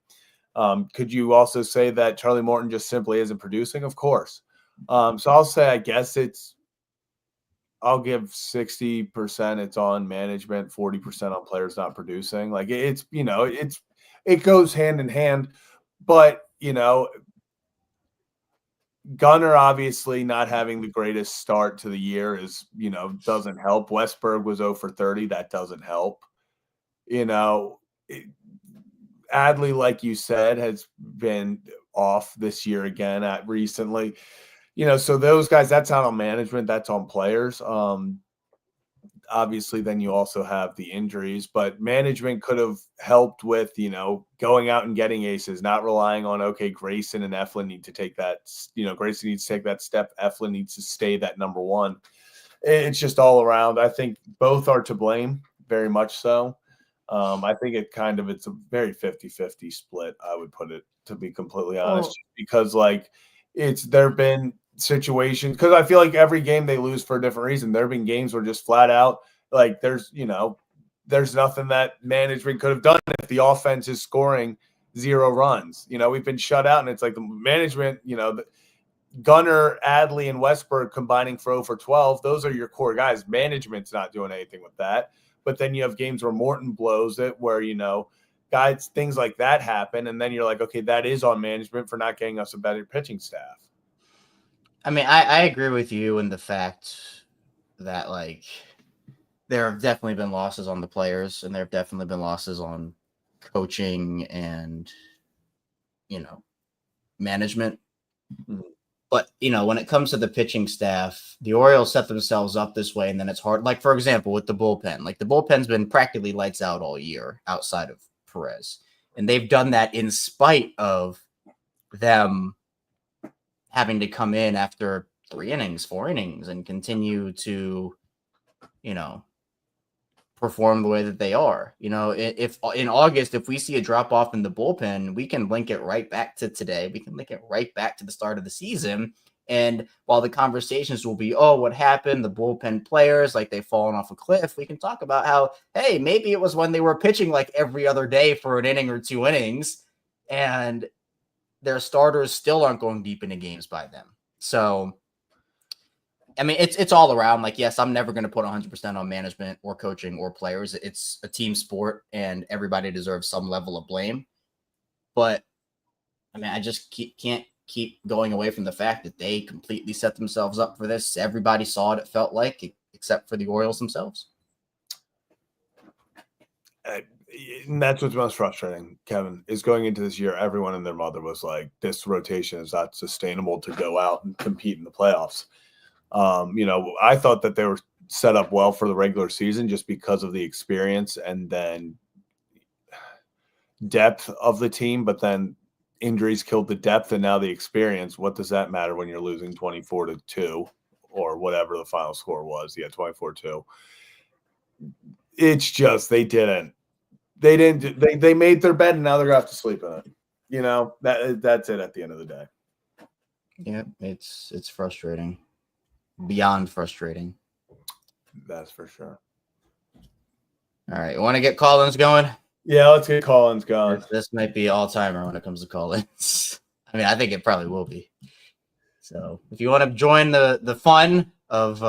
Could you also say that Charlie Morton just simply isn't producing? Of course. So I'll say, I guess I'll give 60% it's on management, 40% on players not producing. Like, it goes hand in hand, but Gunnar obviously not having the greatest start to the year doesn't help. Westberg was 0 for 30. That doesn't help. Adley, like you said, has been off this year again recently. So those guys, that's not on management, that's on players. Obviously, then you also have the injuries, but management could have helped with, going out and getting aces, not relying on, okay, Grayson and Eflin need to take that, Grayson needs to take that step. Eflin needs to stay that number one. It's just all around. I think both are to blame, very much so. I think it's a very 50-50 split, I would put it, to be completely honest, because there have been situations, because I feel like every game they lose for a different reason. There have been games where just flat out, like, there's nothing that management could have done if the offense is scoring 0 runs. We've been shut out, and it's like the management, Gunnar, Adley, and Westberg combining for 0 for 12. Those are your core guys. Management's not doing anything with that. But then you have games where Morton blows it, where, guys, things like that happen. And then you're like, okay, that is on management for not getting us a better pitching staff. I mean, I agree with you in the fact that, like, there have definitely been losses on the players, and there have definitely been losses on coaching and, management. Mm-hmm. But, when it comes to the pitching staff, the Orioles set themselves up this way, and then it's hard. Like, for example, with the bullpen. Like, the bullpen's been practically lights out all year outside of Perez. And they've done that in spite of them having to come in after 3 innings, 4 innings, and continue to, perform the way that they are. If in August, if we see a drop off in the bullpen, we can link it right back to today. We can link it right back to the start of the season. And while the conversations will be, oh, what happened? The bullpen players, like, they've fallen off a cliff. We can talk about how, hey, maybe it was when they were pitching like every other day for an inning or 2 innings, and their starters still aren't going deep into games by them. So, I mean, it's all around. Like, yes, I'm never going to put 100% on management or coaching or players. It's a team sport, and everybody deserves some level of blame. But, I mean, I just can't keep going away from the fact that they completely set themselves up for this. Everybody saw it felt like, except for the Orioles themselves. And that's what's most frustrating, Kevin, is going into this year, everyone and their mother was like, this rotation is not sustainable to go out and compete in the playoffs. I thought that they were set up well for the regular season just because of the experience and then depth of the team, but then injuries killed the depth and now the experience. What does that matter when you're losing 24-2 or whatever the final score was? Yeah, 24-2. It's just they made their bed and now they're gonna have to sleep in it. That's it at the end of the day. Yeah, it's frustrating. Beyond frustrating. That's for sure. All right, you want to get call-ins going? Yeah, let's get call-ins going. This might be all-timer when it comes to call-ins. I mean, I think it probably will be. So if you want to join the fun of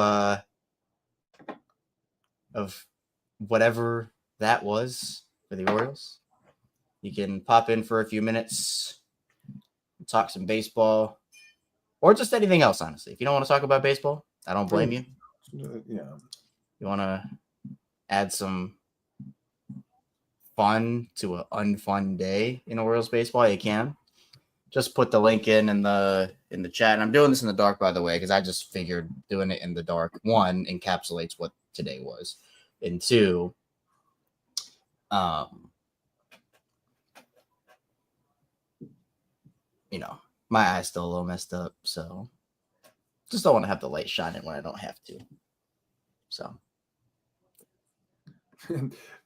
whatever that was for the Orioles, you can pop in for a few minutes, talk some baseball, or just anything else, honestly. If you don't want to talk about baseball, I don't blame you. Yeah. You want to add some fun to an unfun day in Orioles baseball, you can. Just put the link in the chat. And I'm doing this in the dark, by the way, because I just figured doing it in the dark, one, encapsulates what today was. And two, my eye's still a little messed up, so just don't want to have the light shining when I don't have to. So,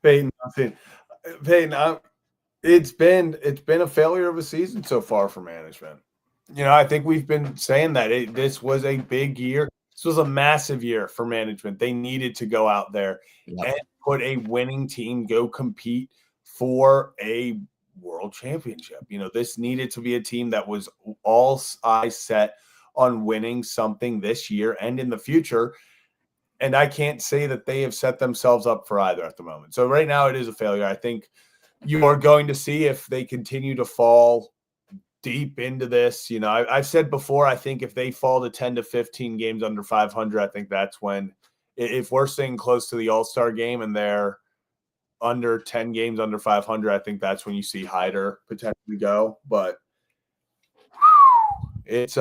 Peyton, it's been a failure of a season so far for management. I think we've been saying that this was a big year. This was a massive year for management. They needed to go out there and put a winning team, go compete for a world championship. This needed to be a team that was all eyes set on winning something this year and in the future. And I can't say that they have set themselves up for either at the moment. So right now it is a failure. I think you are going to see if they continue to fall deep into this. I've said before, I think if they fall to 10 to 15 games under 500, I think that's when, if we're staying close to the All-Star game and they're under 10 games under 500, I think that's when you see Hyder potentially go. But it's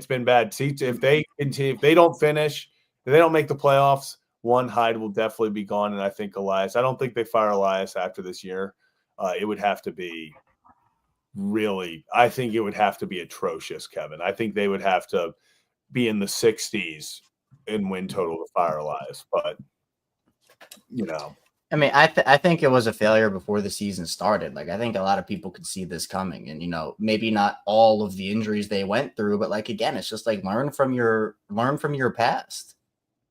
been bad. See, if they continue, if they don't finish, if they don't make the playoffs, one, Hyde will definitely be gone. And I think Elias, I don't think they fire Elias after this year. It would have to be I think it would have to be atrocious, Kevin. I think they would have to be in the 60s in win total to fire Elias. But, I mean, I think it was a failure before the season started. Like, I think a lot of people could see this coming, and maybe not all of the injuries they went through, but like again, it's just like learn from your past.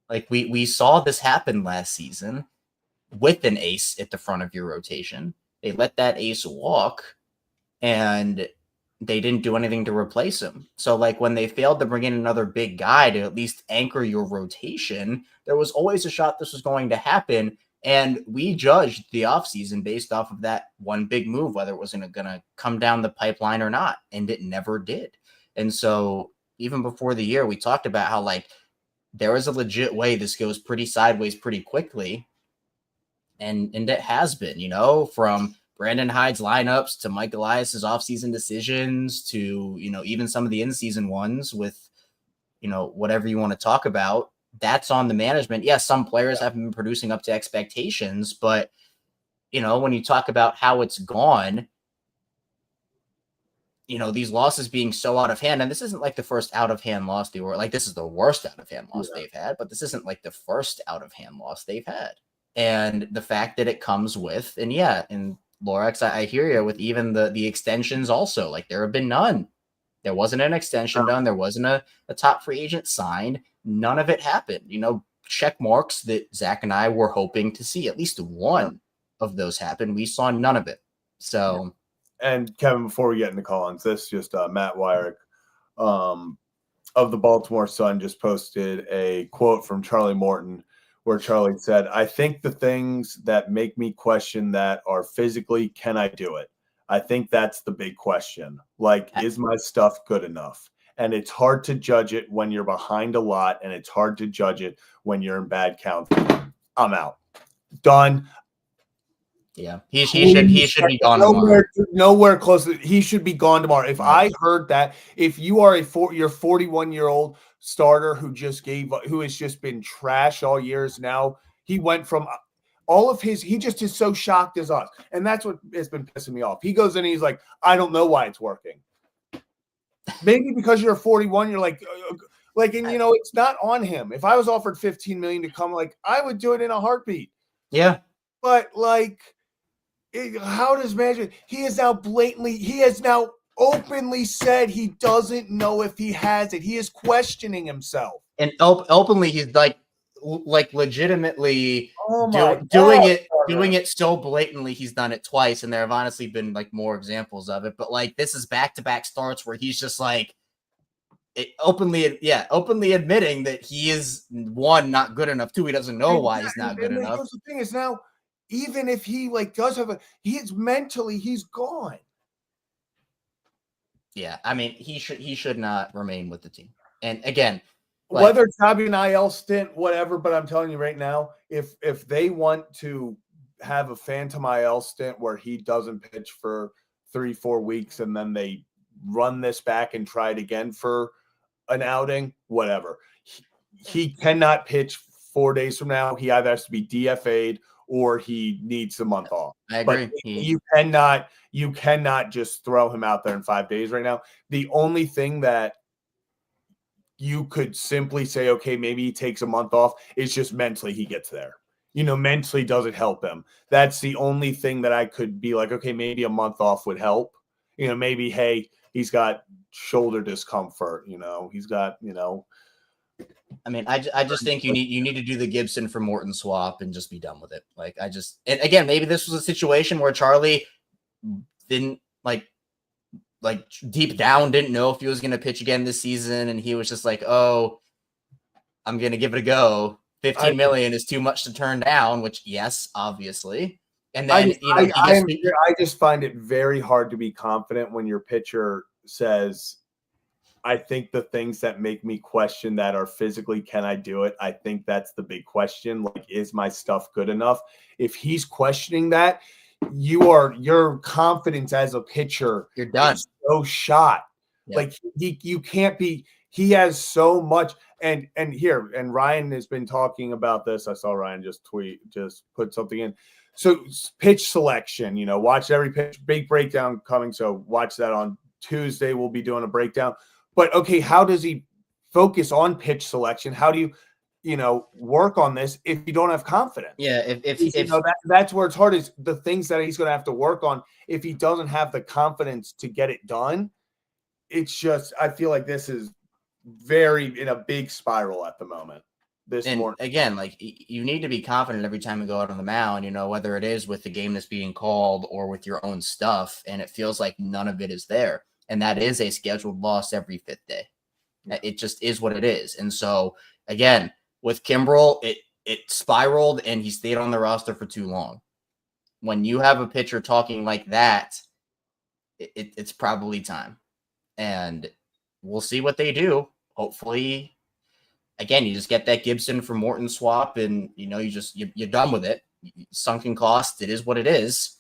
Like we saw this happen last season with an ace at the front of your rotation. They let that ace walk, and they didn't do anything to replace him. So like when they failed to bring in another big guy to at least anchor your rotation, there was always a shot this was going to happen. And we judged the offseason based off of that one big move, whether it was going to come down the pipeline or not. And it never did. And so even before the year, we talked about how like there is a legit way this goes pretty sideways pretty quickly. And it has been, from Brandon Hyde's lineups to Mike Elias's offseason decisions to, even some of the in-season ones with, whatever you want to talk about. That's on the management. Yes, some players haven't been producing up to expectations, but, when you talk about how it's gone, these losses being so out of hand, and this isn't like the first out of hand loss they were like, this is the worst out of hand loss they've had, but this isn't like the first out of hand loss they've had. And the fact that it comes with, and Lorax, I hear you with even the extensions also, like there have been none. There wasn't an extension done. There wasn't a top free agent signed. None of it happened. Check marks that Zach and I were hoping to see. At least one of those happen. We saw none of it. So and Kevin, before we get into call-ins, this just Matt Wyrick of the Baltimore Sun just posted a quote from Charlie Morton where Charlie said, "I think the things that make me question that are physically, can I do it? I think that's the big question. Like, is my stuff good enough? And it's hard to judge it when you're behind a lot, and it's hard to judge it when you're in bad counts. I'm out. Done. Yeah, he should be gone tomorrow. Nowhere close. He should be gone tomorrow. If I heard that, if you are your 41-year-old starter who has just been trash all years now, he went from all of his, he just is so shocked as us, and that's what has been pissing me off. He goes in and he's like, I don't know why it's working. Maybe because you're 41, you're like, and it's not on him. If I was offered $15 million to come, like, I would do it in a heartbeat. Yeah, but how does management? He has now openly said he doesn't know if he has it. He is questioning himself, and openly he's like legitimately doing it so blatantly. He's done it twice, and there have honestly been like more examples of it. But like this is back-to-back starts where he's just like openly admitting that he is one, not good enough. Two, he doesn't know why he's not good enough. The thing is now, even if he does have he's gone. Yeah, I mean he should not remain with the team. And again, whether it's not an IL stint, whatever, but I'm telling you right now, if they want to have a phantom IL stint where he doesn't pitch for 3-4 weeks and then they run this back and try it again for an outing, whatever. He cannot pitch 4 days from now. He either has to be DFA'd or he needs a month off. I agree. But you cannot just throw him out there in 5 days right now. The only thing that you could simply say, okay, maybe he takes a month off, is just mentally he gets there. Mentally doesn't help him. That's the only thing that I could be like, okay, maybe a month off would help. Maybe, hey, he's got shoulder discomfort, he's got, I mean, I just think you need to do the Gibson for Morton swap and just be done with it. And again, maybe this was a situation where Charlie didn't like deep down didn't know if he was going to pitch again this season, and he was just like, "Oh, I'm going to give it a go. $15 million is too much to turn down," which yes, obviously. And then I just find it very hard to be confident when your pitcher says, I think the things that make me question that are physically, can I do it? I think that's the big question. Like, is my stuff good enough? If he's questioning that, your confidence as a pitcher, you're done. Is so shot. Yeah. Like you can't be. He has so much. And Ryan has been talking about this. I saw Ryan just put something in. So pitch selection, watch every pitch, big breakdown coming. So watch that on Tuesday. We'll be doing a breakdown. But okay, how does he focus on pitch selection? How do you, work on this if you don't have confidence? Yeah, if that's where it's hard, is the things that he's going to have to work on if he doesn't have the confidence to get it done. It's just, I feel like this is in a big spiral at the moment. Again, like you need to be confident every time you go out on the mound, whether it is with the game that's being called or with your own stuff. And it feels like none of it is there. And that is a scheduled loss every fifth day. It just is what it is. And so again, with Kimbrel, it spiraled and he stayed on the roster for too long. When you have a pitcher talking like that, it's probably time. And we'll see what they do. Hopefully, again, you just get that Gibson for Morton swap and, you're done with it. Sunken cost, it is what it is.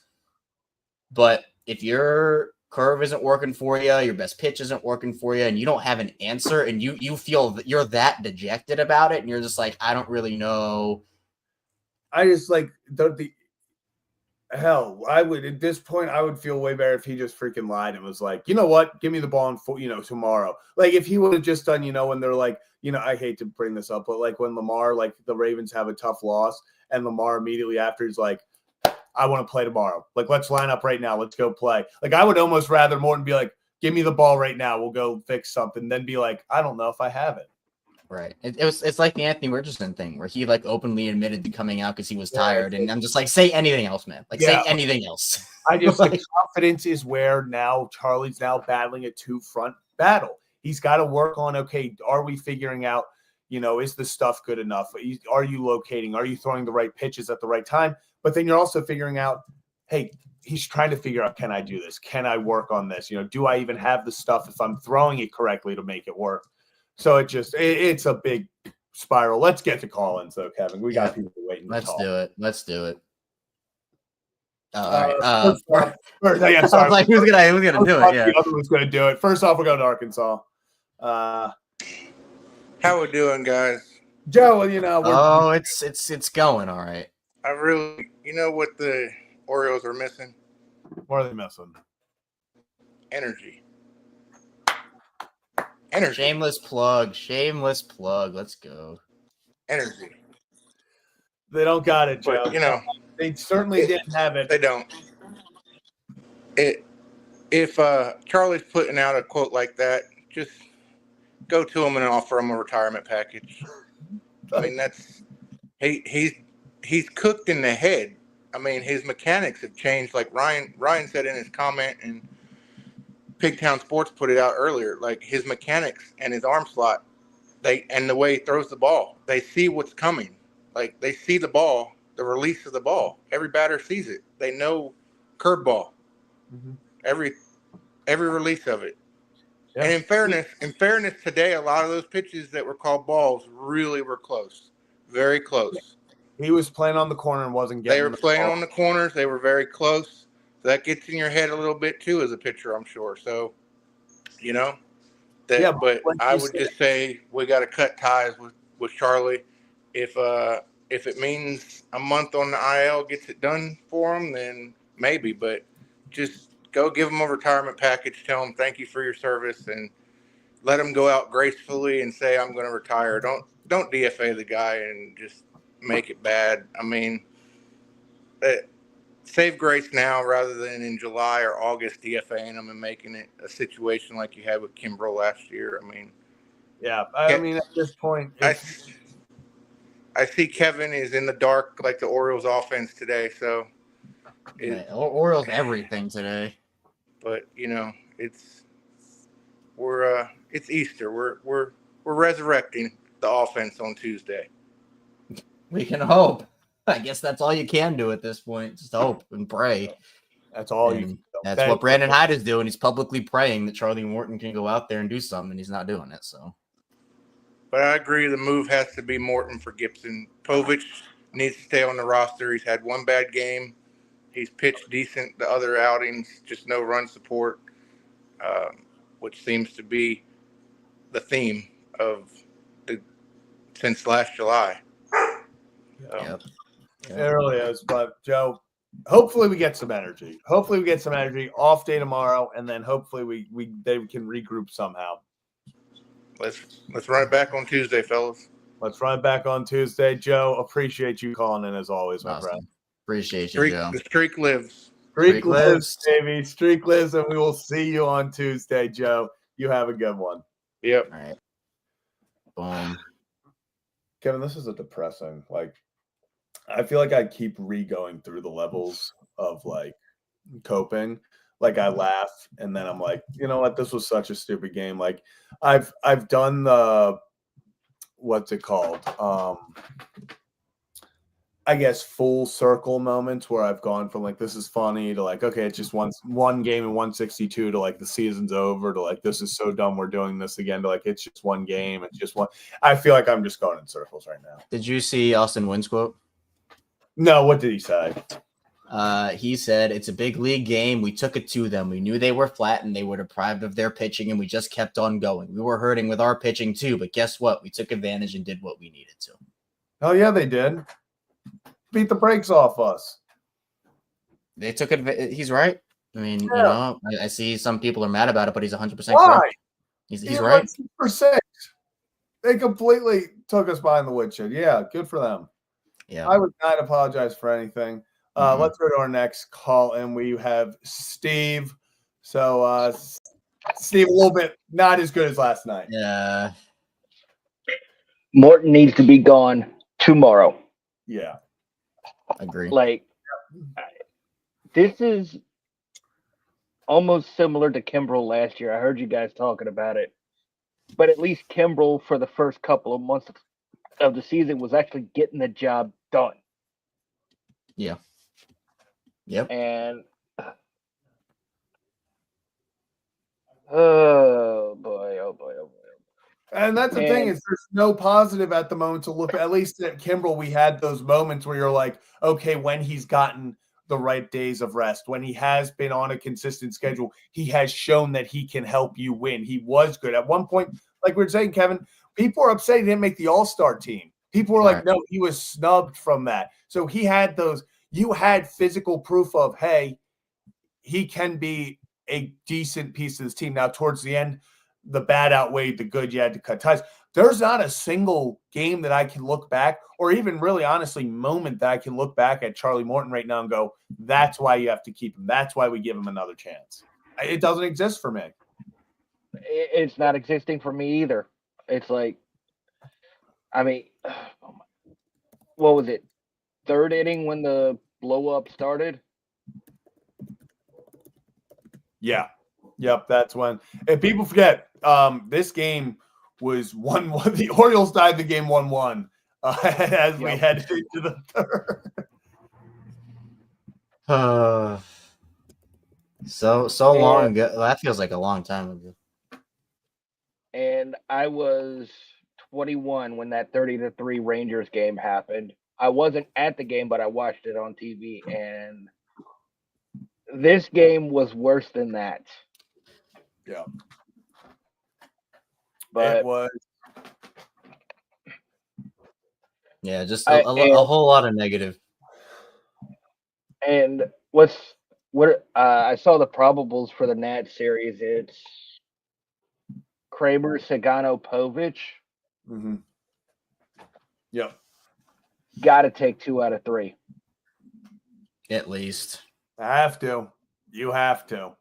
But if your curve isn't working for you, your best pitch isn't working for you, and you don't have an answer, and you feel that you're that dejected about it, and you're just like, I don't really know. I just like hell, I would, at this point, I would feel way better if he just freaking lied and was like, you know what, give me the ball tomorrow. Like if he would have just done, when they're like, I hate to bring this up, but like when Lamar, like the Ravens have a tough loss and Lamar immediately after is like, I want to play tomorrow. Like, let's line up right now. Let's go play. Like, I would almost rather Morton be like, give me the ball right now. We'll go fix something. Then be like, I don't know if I have it. Right. It's like the Anthony Richardson thing where he like openly admitted to coming out because he was tired, and I'm just like, say anything else, man. Like say anything else. I just like, the confidence is where now Charlie's now battling a two-front battle. He's got to work on, okay, are we figuring out, is the stuff good enough? Are you locating? Are you throwing the right pitches at the right time? But then you're also figuring out, hey, he's trying to figure out, can I do this? Can I work on this? Do I even have the stuff if I'm throwing it correctly to make it work? So it's a big spiral. Let's get to call-ins though, Kevin. We got people waiting to talk. Let's do it. All right. Sorry. I was like, who's gonna do it? Yeah. The other one's gonna do it. First off, we'll go to Arkansas. How we doing, guys? Joe, it's going all right. I really, what the Orioles are missing? What are they missing? Energy. Shameless plug. Let's go. Energy. They don't got it, Joe. But, they certainly didn't have it. They don't. If Charlie's putting out a quote like that, just go to him and offer him a retirement package. I mean, he's cooked in the head. I mean, his mechanics have changed. Like Ryan said in his comment, and Pigtown Sports put it out earlier. Like his mechanics and his arm slot, and the way he throws the ball, they see what's coming. Like they see the ball, the release of the ball. Every batter sees it. They know curveball. Mm-hmm. Every release of it. Yeah. And in fairness, today a lot of those pitches that were called balls really were close, very close. He was playing on the corner and wasn't getting. They were playing on the corners. They were very close. So that gets in your head a little bit too as a pitcher, I'm sure. So, but I would just say we got to cut ties with Charlie. If it means a month on the IL gets it done for him, then maybe. But just go give him a retirement package. Tell him thank you for your service, and let him go out gracefully and say I'm going to retire. Don't DFA the guy and just make it bad. I mean, save grace now rather than in July or August DFAing him and making it a situation like you had with Kimbrel last year. I mean, yeah. I mean, at this point, I see Kevin is in the dark like the Orioles offense today. So Orioles everything today. But it's Easter. We're resurrecting the offense on Tuesday. We can hope. I guess that's all you can do at this point. Just hope and pray. That's all you can do. That's what Brandon Hyde is doing. He's publicly praying that Charlie Morton can go out there and do something, and he's not doing it. So, but I agree, the move has to be Morton for Gibson. Povich needs to stay on the roster. He's had one bad game. He's pitched decent the other outings, just no run support, which seems to be the theme of since last July. Yep. It really is. But Joe, hopefully we get some energy. Off day tomorrow, and then hopefully they can regroup somehow. Let's run it back on Tuesday, fellas. Let's run it back on Tuesday. Joe, appreciate you calling in as always, my friend. Appreciate you, Joe. The streak lives. Streak lives, baby. Streak lives, and we will see you on Tuesday, Joe. You have a good one. Yep. All right. Boom. Kevin, this is a depressing. I feel like I keep going through the levels of coping. I laugh, and then I'm like, you know what? This was such a stupid game. I've done the what's it called? I guess full circle moments where I've gone from this is funny to okay, it's just one game in 162 to the season's over to this is so dumb we're doing this again to it's just one game. It's just one. I feel like I'm just going in circles right now. Did you see Austin Wynn's quote? No, what did he say? He said, it's a big league game. We took it to them. We knew they were flat and they were deprived of their pitching, and we just kept on going. We were hurting with our pitching too, but guess what? We took advantage and did what we needed to. Oh, yeah, they did. Beat the brakes off us. They took it. He's right. I mean, I see some people are mad about it, but he's 100% correct. He's right. 6%. They completely took us behind the woodshed. Yeah, good for them. Yeah, I would not apologize for anything. Let's go to our next call, and we have Steve. So, Steve, a little bit not as good as last night. Yeah. Morton needs to be gone tomorrow. Yeah. Agree. Like, this is almost similar to Kimbrel last year. I heard you guys talking about it. But at least Kimbrel, for the first couple of months of the season, was actually getting the job done. Yeah. Yep. And oh boy, oh boy, oh boy. And that's the thing is there's no positive at the moment to look at least at Kimbrel, we had those moments where you're like, okay, when he's gotten the right days of rest, when he has been on a consistent schedule, he has shown that he can help you win. He was good. At one point, like we were saying, Kevin, people are upset he didn't make the All-Star team. People were like, no, he was snubbed from that. So he had those, you had physical proof of, hey, he can be a decent piece of this team. Now, towards the end, the bad outweighed the good. You had to cut ties. There's not a single game that I can look back, or even really honestly moment that I can look back at Charlie Morton right now and go, that's why you have to keep him. That's why we give him another chance. It doesn't exist for me. It's not existing for me either. It's like, I mean, what was it? Third inning when the blow up started? Yeah. Yep. That's when. And people forget, this game was 1-1. The Orioles tied the game 1-1 as we head into the third. So long ago. That feels like a long time ago. And I was 21 when that 30-3 Rangers game happened. I wasn't at the game, but I watched it on TV, and this game was worse than that. Yeah. But it was. Yeah, just a whole lot of negative. And I saw the probables for the Nats series. It's Kramer, Sagano, Povich. Mm-hmm. Yep. Got to take 2 out of 3. At least. I have to. You have to.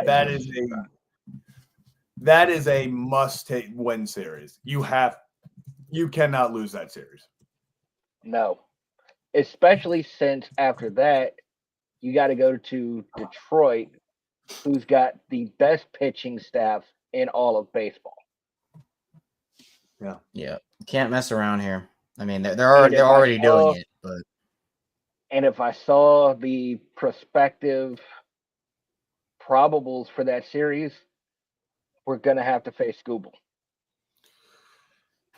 That is a must-take win series. You cannot lose that series. No. Especially since after that, you got to go to Detroit, who's got the best pitching staff in all of baseball. Yeah. Yeah. Can't mess around here. I mean, they're already doing it, but. And if I saw the prospective probables for that series, we're going to have to face Scooble.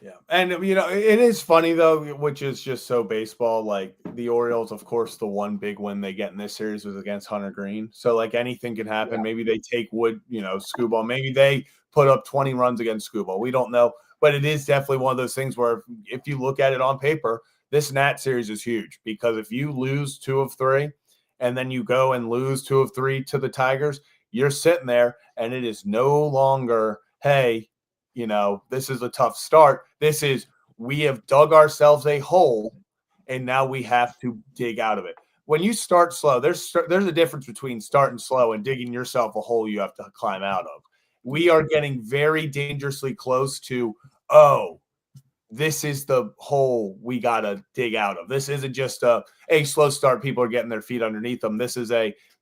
Yeah. And, it is funny, though, which is just so baseball. Like, the Orioles, of course, the one big win they get in this series was against Hunter Green. So, like, anything can happen. Yeah. Maybe they take Scooble. Maybe they put up 20 runs against Scooble. We don't know. But it is definitely one of those things where if you look at it on paper, this Nat series is huge. Because if you lose 2 of 3 and then you go and lose 2 of 3 to the Tigers, you're sitting there and it is no longer, hey, this is a tough start. This is, we have dug ourselves a hole and now we have to dig out of it. When you start slow, there's a difference between starting slow and digging yourself a hole you have to climb out of. We are getting very dangerously close to, this is the hole we got to dig out of. This isn't just a slow start. People are getting their feet underneath them. This is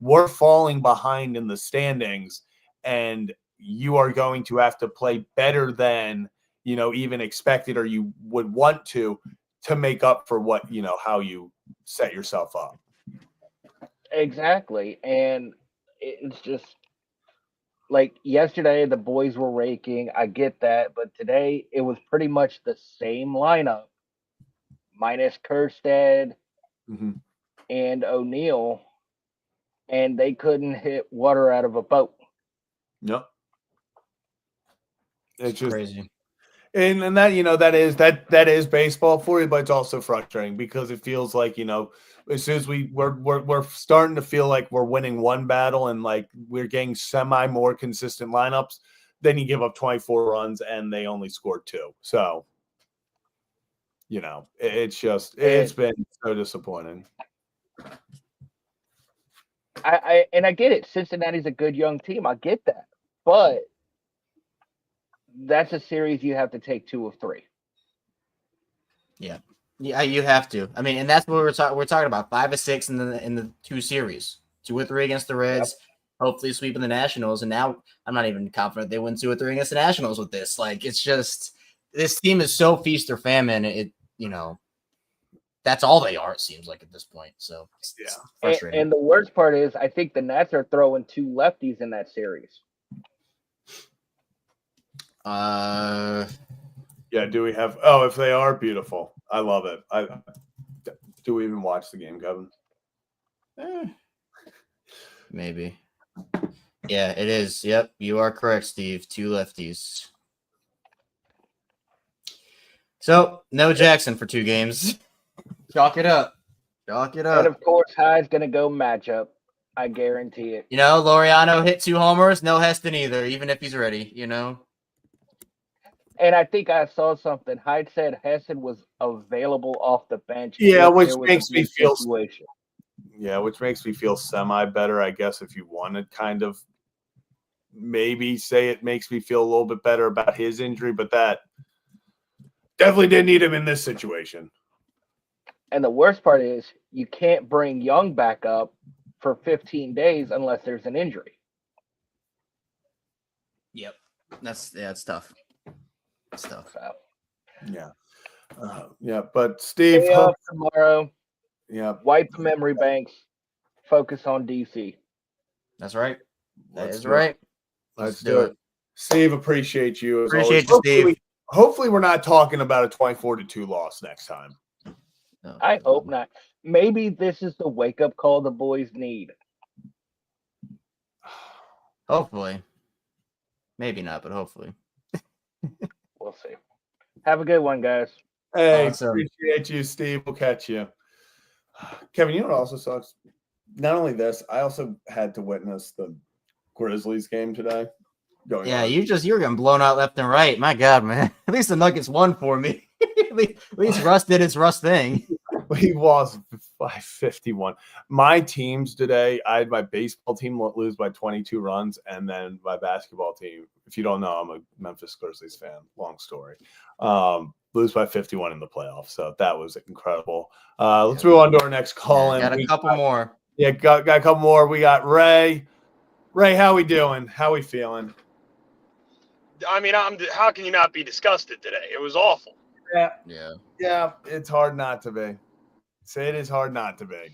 we're falling behind in the standings, and you are going to have to play better than, even expected or you would want to make up for what, how you set yourself up. Exactly. And it's just like yesterday, the boys were raking. I get that. But today, it was pretty much the same lineup minus Kerstead and O'Neill, and they couldn't hit water out of a boat. Yep. It's just crazy. And that, that is baseball for you, but it's also frustrating because it feels like, as soon as we're starting to feel like we're winning one battle and like we're getting semi more consistent lineups, then you give up 24 runs and they only scored 2. So, it's been so disappointing. I get it. Cincinnati's a good young team. I get that. But that's a series you have to take 2 of 3. Yeah, you have to. I mean, and that's what we're talking about. 5 of 6 in the 2 series, 2 or 3 against the Reds. Yep. Hopefully sweeping the Nationals. And now I'm not even confident they win 2 or 3 against the Nationals with this. Like, it's just this team is so feast or famine. It that's all they are. It seems like at this point. So it's frustrating. And the worst part is, I think the Nats are throwing 2 lefties in that series. Yeah, do we have? Oh, if they are, beautiful. I love it. Do we even watch the game, Kevin? Maybe. Yeah, it is. Yep, you are correct, Steve. 2 lefties. So no Jackson for 2 games. Chalk it up. Chalk it up. And of course, Hyde's gonna go matchup. I guarantee it. Laureano hit 2 homers. No Heston either, even if he's ready. And I think I saw something. Hyde said Heston was available off the bench. Yeah, which makes me feel situation. Yeah, which makes me feel semi better, I guess, if you want to kind of maybe say it makes me feel a little bit better about his injury, but that definitely didn't need him in this situation. And the worst part is you can't bring Young back up for 15 days unless there's an injury. Yep. It's tough. It's tough. So. Yeah. But Steve, tomorrow. Yeah. Wipe the memory banks. Focus on DC. That's right. That is right. Let's do it. Steve, appreciate you. Appreciate you, Steve. Hopefully we're not talking about a 24-2 loss next time. No. I hope not. Maybe this is the wake-up call the boys need. Hopefully. Maybe not, but hopefully. We'll see. Have a good one, guys. Hey, awesome. Appreciate you, Steve. We'll catch you. Kevin, you know what also sucks? Not only this, I also had to witness the Grizzlies game today. You were getting blown out left and right. My God, man. At least the Nuggets won for me. At least Russ did his Russ thing. He lost by 51. My teams today, I had my baseball team lose by 22 runs, and then my basketball team, if you don't know, I'm a Memphis Grizzlies fan. Long story. Lose by 51 in the playoffs. So that was incredible. Let's move on to our next call. Got a couple more. Yeah, got a couple more. We got Ray. Ray, how we doing? How we feeling? I mean, how can you not be disgusted today? It was awful. Yeah. It's hard not to be. Say it is hard not to be.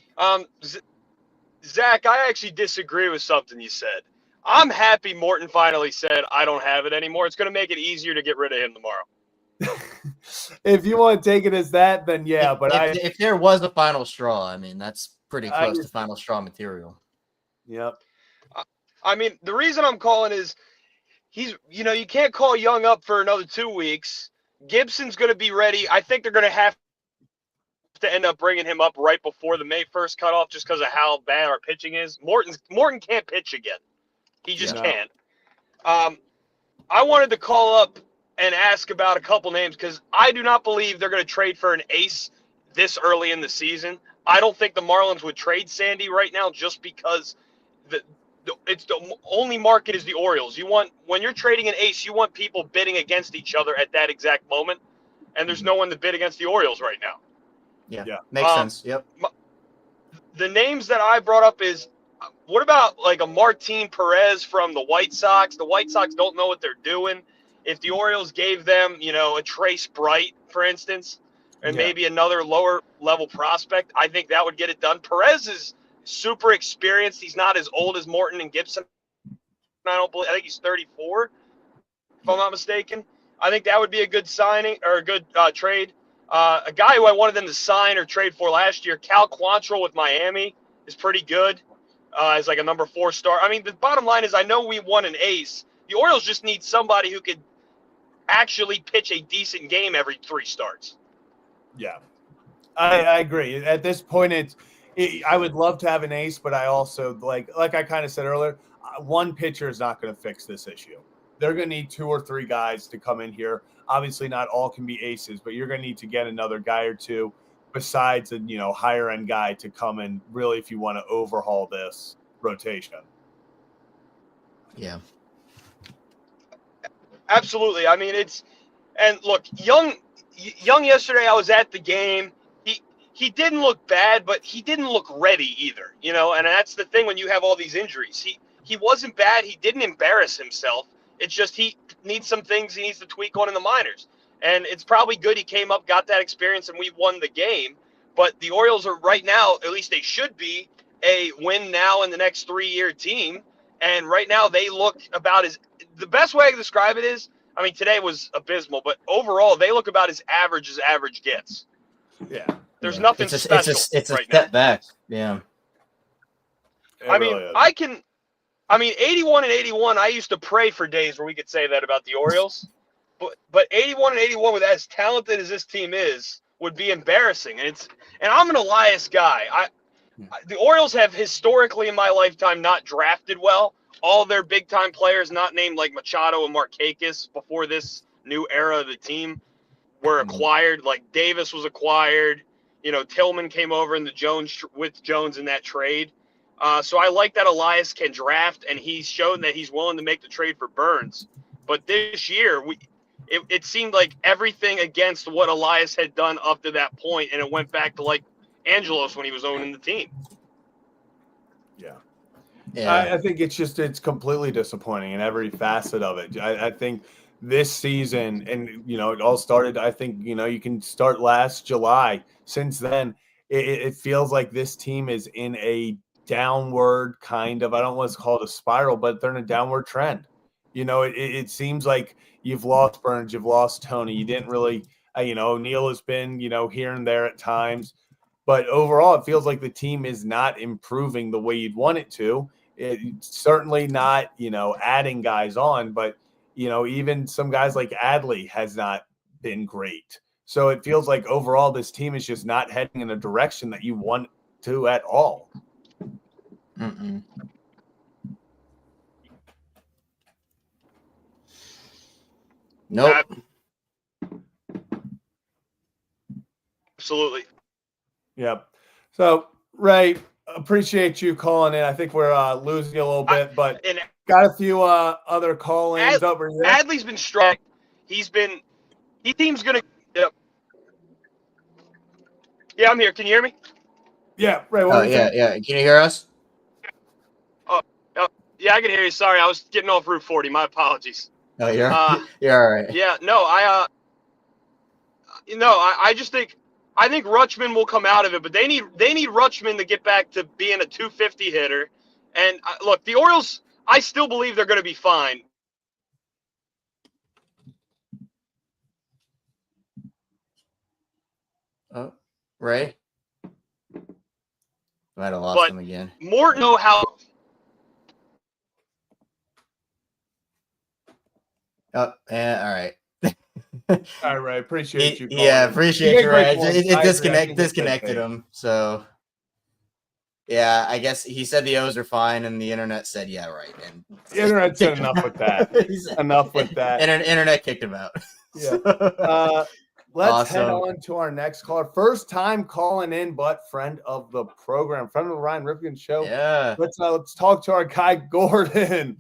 Zach, I actually disagree with something you said. I'm happy Morton finally said, I don't have it anymore. It's going to make it easier to get rid of him tomorrow. If you want to take it as that, then yeah. But if there was a final straw, I mean, that's pretty close to final straw material. Yep. I mean, the reason I'm calling is you can't call Young up for another 2 weeks. Gibson's going to be ready. I think they're going to have to end up bringing him up right before the May 1st cutoff just because of how bad our pitching is. Morton can't pitch again. He just can't. I wanted to call up and ask about a couple names because I do not believe they're going to trade for an ace this early in the season. I don't think the Marlins would trade Sandy right now just because it's the only market is the Orioles. When you're trading an ace, you want people bidding against each other at that exact moment, and there's no one to bid against the Orioles right now. Yeah. Makes sense. Yep. The names that I brought up is, what about like a Martin Perez from the White Sox? The White Sox don't know what they're doing. If the Orioles gave them, a Trace Bright, for instance, and maybe another lower level prospect, I think that would get it done. Perez is super experienced. He's not as old as Morton and Gibson. I think he's 34, if I'm not mistaken. I think that would be a good signing or a good trade. A guy who I wanted them to sign or trade for last year, Cal Quantrill with Miami, is pretty good. As like a number 4 star. I mean, the bottom line is I know we won an ace. The Orioles just need somebody who could actually pitch a decent game every 3 starts. Yeah, I agree. At this point, I would love to have an ace, but I also, like I kind of said earlier, one pitcher is not going to fix this issue. They're going to need 2 or 3 guys to come in here. Obviously, not all can be aces, but you're going to need to get another guy or two besides a higher end guy to come in. Really, if you want to overhaul this rotation. Yeah. Absolutely. I mean, and look, Young yesterday. I was at the game. He didn't look bad, but he didn't look ready either. And that's the thing when you have all these injuries. He wasn't bad. He didn't embarrass himself. It's just he needs some things he needs to tweak on in the minors. And it's probably good he came up, got that experience, and we won the game. But the Orioles are right now, at least they should be, a win now in the next 3-year team. And right now they look about as the best way I can describe it is, I mean, today was abysmal, but overall they look about as average gets. Yeah. There's nothing it's a special it's a right step now. back. Yeah. I mean, 81 and 81, I used to pray for days where we could say that about the Orioles. But 81 and 81 with as talented as this team is would be embarrassing. And I'm an Elias guy. The Orioles have historically in my lifetime not drafted well. All their big time players not named like Machado and Markakis before this new era of the team were acquired. Like Davis was acquired. Tillman came over in with Jones in that trade. So I like that Elias can draft, and he's shown that he's willing to make the trade for Burns. But this year, it seemed like everything against what Elias had done up to that point, and it went back to like Angelos when he was owning the team. Yeah. I think it's completely disappointing in every facet of it. I think this season, and it all started, I think, you can start last July. Since then, it feels like this team is in a downward kind of, I don't want to call it a spiral, but they're in a downward trend. It seems like you've lost Burns, you've lost Tony. You didn't really, O'Neill has been, here and there at times. But overall, it feels like the team is not improving the way you'd want it to. It's certainly not, adding guys on, but, even some guys like Adley has not been great. So it feels like overall this team is just not heading in a direction that you want to at all. Mm-mm. Nope. Absolutely. Yep. So, Ray, appreciate you calling in. I think we're losing you a little bit, but got a few other call-ins over here. Adley's been strong. He team's going to Yeah, I'm here. Can you hear me? Yeah, Ray. Yeah. Can you hear us? Yeah, I can hear you. Sorry, I was getting off Route 40. My apologies. Oh, you're all right. Yeah, no, I just think Rutschman will come out of it, but they need Rutschman to get back to being a 250 hitter. And look, the Orioles, I still believe they're going to be fine. Oh, Ray? Might have lost him again. Morton know how. Oh, yeah, all right. All right, Ray. Appreciate you calling. Yeah, appreciate you, Ray. It disconnected him. So, yeah, I guess he said the O's are fine, and the internet said, yeah, right. And the internet said enough with that. Enough with that. And internet kicked him out. Yeah. Let's head on to our next caller. First time calling in, but friend of the program, friend of the Ryan Ripken show. Yeah. Let's talk to our guy Gordon.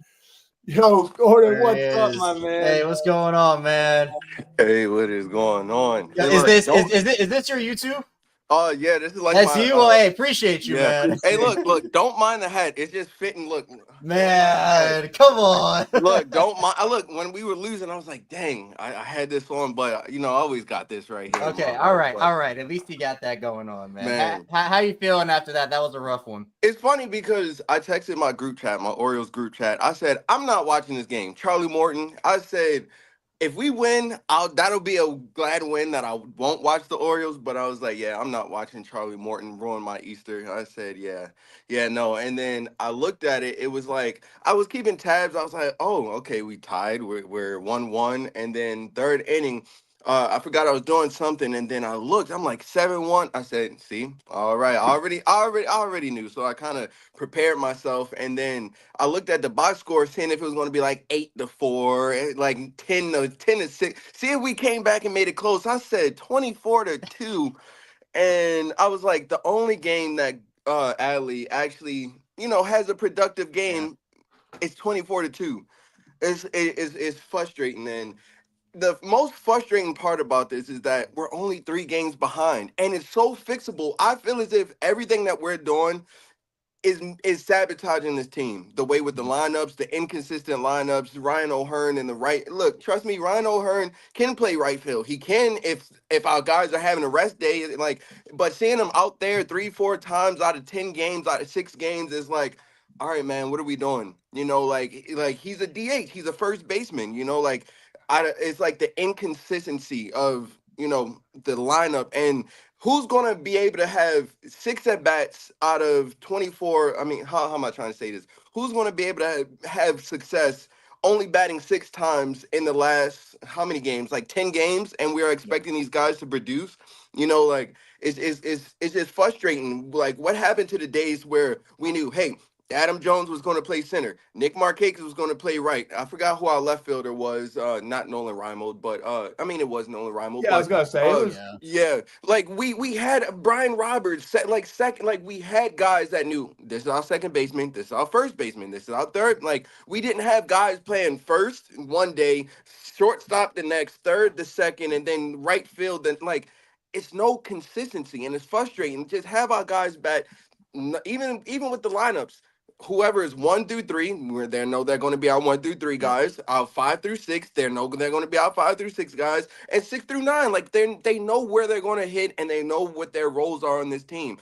Yo, Gordon, what's up, my man? Hey, what's going on, man? Hey, what is going on? Is this your YouTube? Oh yeah, this is like that's you. Well, hey, appreciate you, man. Hey, look, don't mind the hat. It's just fitting. Look, man, come on. Look, don't mind. Look, when we were losing, I was like, dang, I had this on, but I always got this right here. Okay, all right. At least you got that going on, man. How you feeling after that? That was a rough one. It's funny because I texted my group chat, my Orioles group chat. I said, I'm not watching this game. Charlie Morton. I said, if we win, that'll be a glad win that I won't watch the Orioles. But I was like, yeah, I'm not watching Charlie Morton ruin my Easter. I said, no. And then I looked at it. It was like I was keeping tabs. I was like, oh, okay, we tied. We're 1-1. And then third inning, I forgot I was doing something. And then I looked. I'm like 7-1. I said, see, all right. I already knew. So I kind of prepared myself. And then I looked at the box score, seeing if it was going to be like 8-4, like 10-6. See if we came back and made it close. I said 24-2. And I was like, the only game that Adley actually, has a productive game is 24-2. It's frustrating. And the most frustrating part about this is that we're only 3 games behind, and it's so fixable. I feel as if everything that we're doing is sabotaging this team. The way with the lineups, the inconsistent lineups, Ryan O'Hearn in the right. Look, trust me, Ryan O'Hearn can play right field. He can if our guys are having a rest day. Like, but seeing him out there 3-4 times out of 10 games, out of 6 games is like, all right, man, what are we doing? Like he's a DH. He's a first baseman. It's like the inconsistency of the lineup and who's going to be able to have 6 at bats out of 24? I mean, how am I trying to say this? Who's going to be able to have success only batting 6 times in the last how many games? Like 10 games, and we are expecting these guys to produce. Like it's just frustrating. Like, what happened to the days where we knew, hey, Adam Jones was going to play center. Nick Markakis was going to play right. I forgot who our left fielder was. Not Nolan Reimold, but I mean, it was Nolan Reimold. Yeah, I was gonna say it was. Yeah, like we had Brian Roberts second. Like, we had guys that knew this is our second baseman, this is our first baseman, this is our third. Like, we didn't have guys playing first one day, shortstop the next, third the second, and then right field. Then, like, it's no consistency, and it's frustrating. Just have our guys bat. Even with the lineups, whoever is 1 through 3, they know they're going to be our 1 through 3 guys. Our 5 through 6, they're going to be our 5 through 6 guys, and 6 through 9, like they know where they're going to hit and they know what their roles are on this team.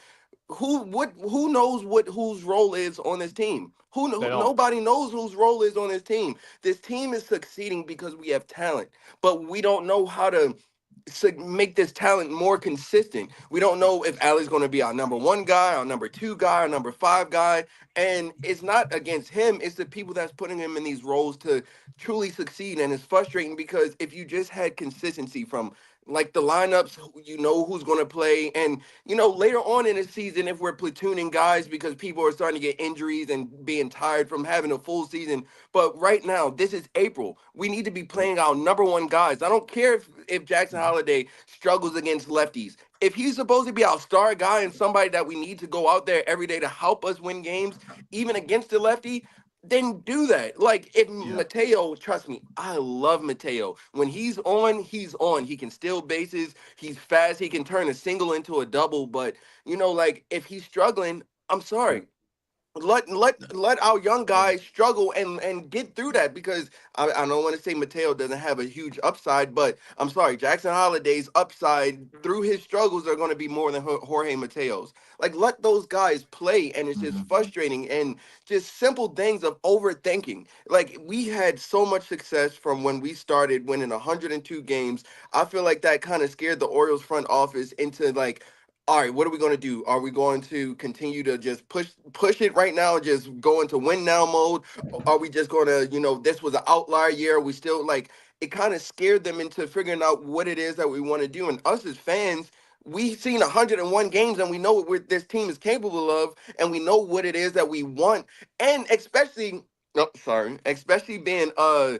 Who knows what whose role is on this team? Nobody knows whose role is on this team. This team is succeeding because we have talent, but we don't know how to make this talent more consistent. We don't know if Ali's going to be our number 1 guy, our number 2 guy, our number 5 guy. And it's not against him. It's the people that's putting him in these roles to truly succeed. And it's frustrating because if you just had consistency from like the lineups, who's going to play. And, later on in the season, if we're platooning guys because people are starting to get injuries and being tired from having a full season. But right now, this is April. We need to be playing our number 1 guys. I don't care if Jackson Holiday struggles against lefties. If he's supposed to be our star guy and somebody that we need to go out there every day to help us win games, even against the lefty, then do that. Like, if Mateo, trust me, I love Mateo. When he's on, he's on. He can steal bases. He's fast. He can turn a single into a double. But, like, if he's struggling, I'm sorry. Let our young guys struggle and get through that, because I don't want to say Mateo doesn't have a huge upside, but I'm sorry, Jackson Holiday's upside through his struggles are going to be more than Jorge Mateo's. Like, let those guys play, and it's just frustrating, and just simple things of overthinking. Like, we had so much success from when we started winning 102 games. I feel like that kind of scared the Orioles front office into like, all right, what are we going to do? Are we going to continue to just push it right now, just go into win now mode? Are we just going to, this was an outlier year? We still, like, it kind of scared them into figuring out what it is that we want to do. And us as fans, we've seen 101 games and we know what this team is capable of, and we know what it is that we want. And especially being a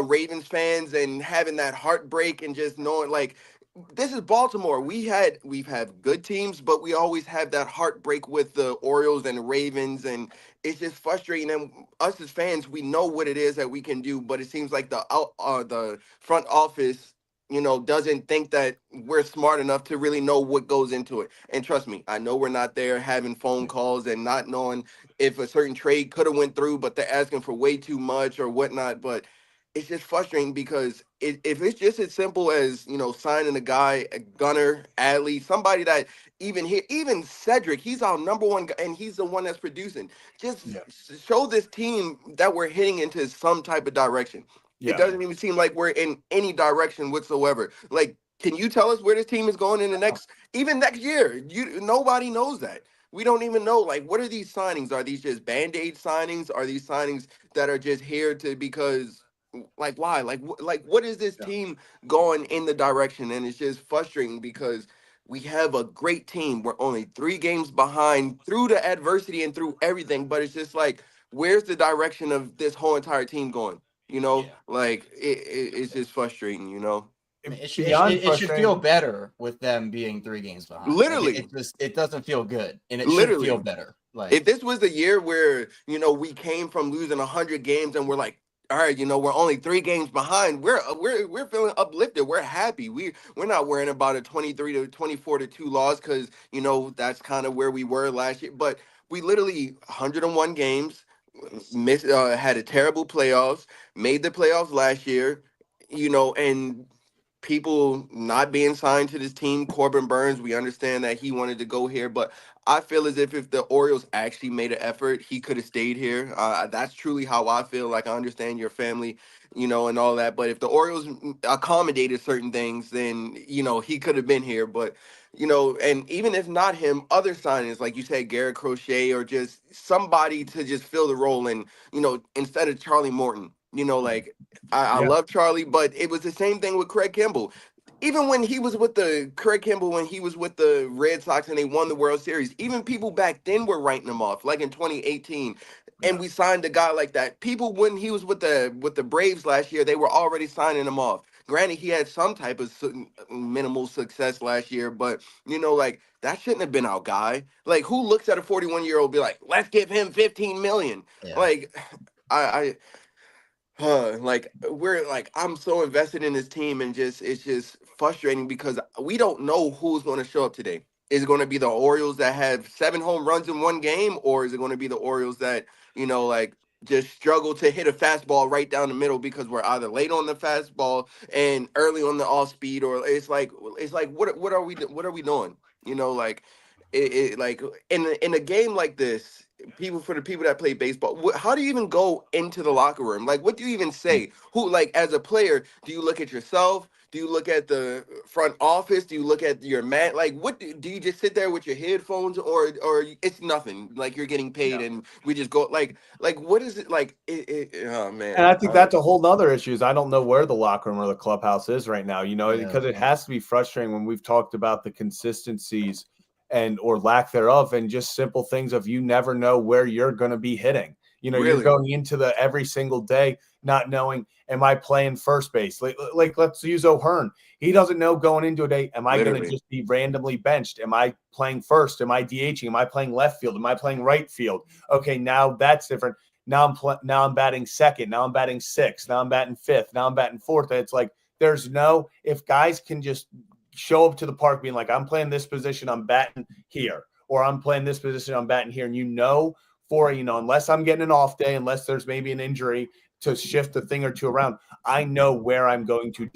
Ravens fans and having that heartbreak and just knowing, like, this is Baltimore. We've had good teams, but we always have that heartbreak with the Orioles and the Ravens, and it's just frustrating. And us as fans, we know what it is that we can do, but it seems like the front office, doesn't think that we're smart enough to really know what goes into it. And trust me, I know we're not there having phone calls and not knowing if a certain trade could have went through, but they're asking for way too much or whatnot. But it's just frustrating because if it's just as simple as, signing a guy, a Gunner, Adley, somebody that even Cedric, he's our number 1 guy and he's the one that's producing. Just show this team that we're heading into some type of direction. It doesn't even seem like we're in any direction whatsoever. Like, can you tell us where this team is going in the next year? Nobody knows that. We don't even know, like, what are these signings? Are these just Band-Aid signings? Are these signings that are just here because, like, why? Like, what is this team going in the direction? And it's just frustrating because we have a great team. We're only 3 games behind through the adversity and through everything. But it's just like, where's the direction of this whole entire team going? Like, it's just frustrating, It should feel better with them being 3 games behind. Literally. Like, it doesn't feel good, and it should feel better. Like, if this was the year where, we came from losing 100 games and we're like, all right, we're only 3 games behind. We're feeling uplifted. We're happy. We're not worrying about a 23 to 24 to 2 loss because that's kind of where we were last year. But we literally 101 games, missed, had a terrible playoffs, made the playoffs last year, and people not being signed to this team. Corbin Burns, we understand that he wanted to go here, but I feel as if the Orioles actually made an effort, he could have stayed here. That's truly how I feel. Like, I understand your family, and all that. But if the Orioles accommodated certain things, then he could have been here. But and even if not him, other signings like you said, Garrett Crochet, or just somebody to just fill the role, and instead of Charlie Morton. Like I Yeah. love Charlie, but it was the same thing with Craig Kimbrell. Even when he was with Craig Kimbrell, when he was with the Red Sox and they won the World Series, even people back then were writing him off, like in 2018. And Yeah. we signed a guy like that. People, when he was with the Braves last year, they were already signing him off. Granted, he had some type of minimal success last year, but like that shouldn't have been our guy. Like, who looks at a 41-year-old be like, let's give him 15 million? Yeah. Like, I like we're like I'm so invested in this team, and just it's just frustrating because we don't know who's going to show up today. Is it going to be the Orioles that have 7 home runs in one game, or is it going to be the Orioles that like just struggle to hit a fastball right down the middle because we're either late on the fastball and early on the off speed, or it's like what are we doing? Like like in a game like this, for the people that play baseball, how do you even go into the locker room? Like, what do you even say? Who, like, as a player, do you look at yourself? Do you look at the front office? Do you look at your man? Like, what do you just sit there with your headphones, or it's nothing? Like, you're getting paid, Yeah. and we just go like what is it like? Oh And I man, think that's a whole nother issue is I don't know where the locker room or the clubhouse is right now, Yeah. because it has to be frustrating when we've talked about the consistencies and or lack thereof, and just simple things of you never know where you're going to be hitting. You're really, going into the every single day not knowing, am I playing first base? Like let's use O'Hearn. He doesn't know going into a day, am I going to literally, just be randomly benched? Am I playing first? Am I DHing? Am I playing left field? Am I playing right field? Okay, now that's different. Now I'm batting second. Now I'm batting sixth. Now I'm batting fifth. Now I'm batting fourth. It's like if guys can just show up to the park being like, I'm playing this position, I'm batting here, or I'm playing this position, I'm batting here, and unless I'm getting an off day, unless there's maybe an injury to shift a thing or two around, I know where I'm going to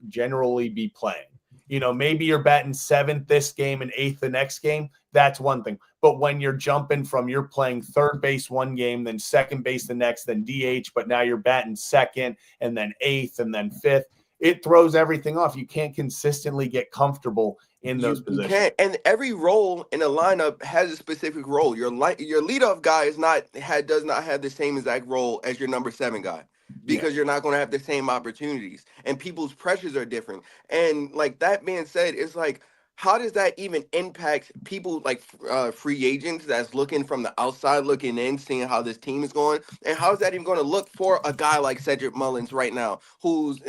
generally be playing. Maybe you're batting seventh this game and eighth the next game. That's one thing. But when you're you're playing third base one game, then second base the next, then DH, but now you're batting second and then eighth and then fifth, it throws everything off. You can't consistently get comfortable in those you positions. can't, and every role in a lineup has a specific role. Your leadoff guy does not have the same exact role as your number 7 guy, Yeah. because you're not going to have the same opportunities, and people's pressures are different. And like that being said, it's like, how does that even impact people like free agents that's looking from the outside looking in, seeing how this team is going? And how is that even going to look for a guy like Cedric Mullins right now, who's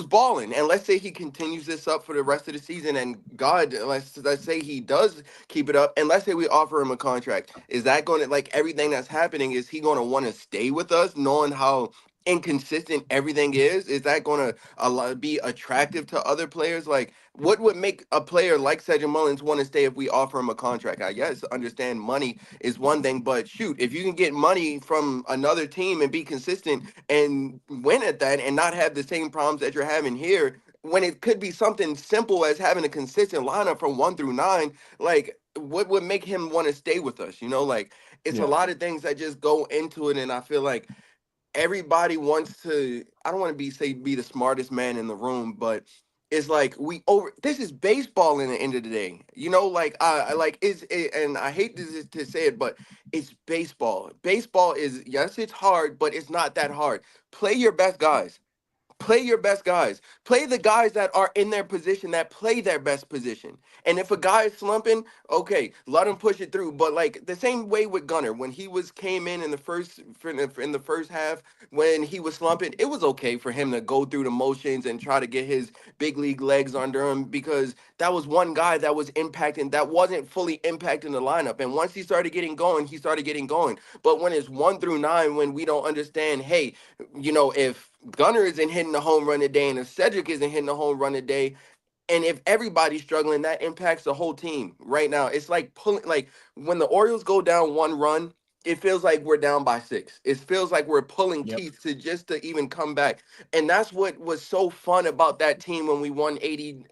balling? And let's say he continues this up for the rest of the season, and God, let's say he does keep it up, and let's say we offer him a contract. Is that going to, like, everything that's happening, is he going to want to stay with us, knowing how inconsistent everything is? Is that going to be attractive to other players? Like, what would make a player like Cedric Mullins want to stay if we offer him a contract? I guess understand money is one thing, but shoot, if you can get money from another team and be consistent and win at that and not have the same problems that you're having here, when it could be something simple as having a consistent lineup from 1 through 9, like, what would make him want to stay with us? Like, it's a Yeah. lot of things that just go into it, and I feel like everybody wants to, I don't want to be the smartest man in the room, but it's like this is baseball in the end of the day. Like, I like is it, and I hate to say it, but it's baseball. Baseball is, yes, it's hard, but it's not that hard. Play your best guys. Play your best guys. Play the guys that are in their position, that play their best position. And if a guy is slumping, okay, let him push it through. But like the same way with Gunner, when he came in the first half, when he was slumping, it was okay for him to go through the motions and try to get his big league legs under him, because that was one guy that was impacting, that wasn't fully impacting the lineup. And once he started getting going, he started getting going. But when it's 1 through 9, when we don't understand, hey, if Gunner isn't hitting the home run today and if Cedric isn't hitting the home run today, and if everybody's struggling, that impacts the whole team right now. It's like pulling, like when the Orioles go down 1 run, it feels like we're down by 6. It feels like we're pulling Yep. teeth to just to even come back. And that's what was so fun about that team when we won 80,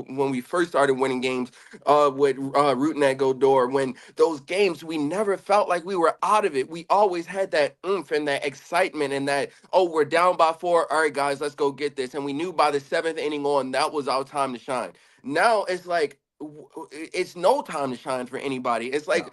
when we first started winning games with Root and Godor. When those games, we never felt like we were out of it. We always had that oomph and that excitement and that, oh, we're down by 4. All right, guys, let's go get this. And we knew by the 7th inning on, that was our time to shine. Now it's like, it's no time to shine for anybody. It's like,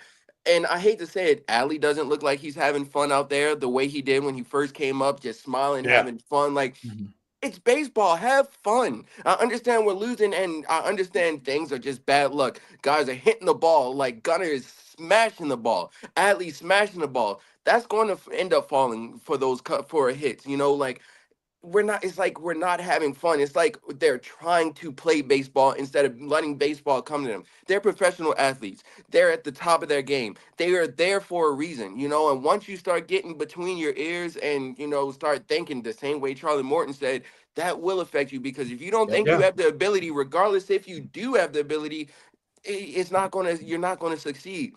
and I hate to say it, Allie doesn't look like he's having fun out there the way he did when he first came up, just smiling, Yeah. having fun. Like, Mhm. it's baseball. Have fun. I understand we're losing, and I understand things are just bad luck. Guys are hitting the ball. Like, Gunner is smashing the ball. Adley's smashing the ball. That's going to end up falling for those for hits. Like, we're not, it's like we're not having fun. It's like they're trying to play baseball instead of letting baseball come to them. They're professional athletes. They're at the top of their game. They are there for a reason, and once you start getting between your ears and start thinking the same way Charlie Morton said, that will affect you, because if you don't Yep. think you Yeah. have the ability, regardless if you do have the ability, it's not going to, you're not going to succeed.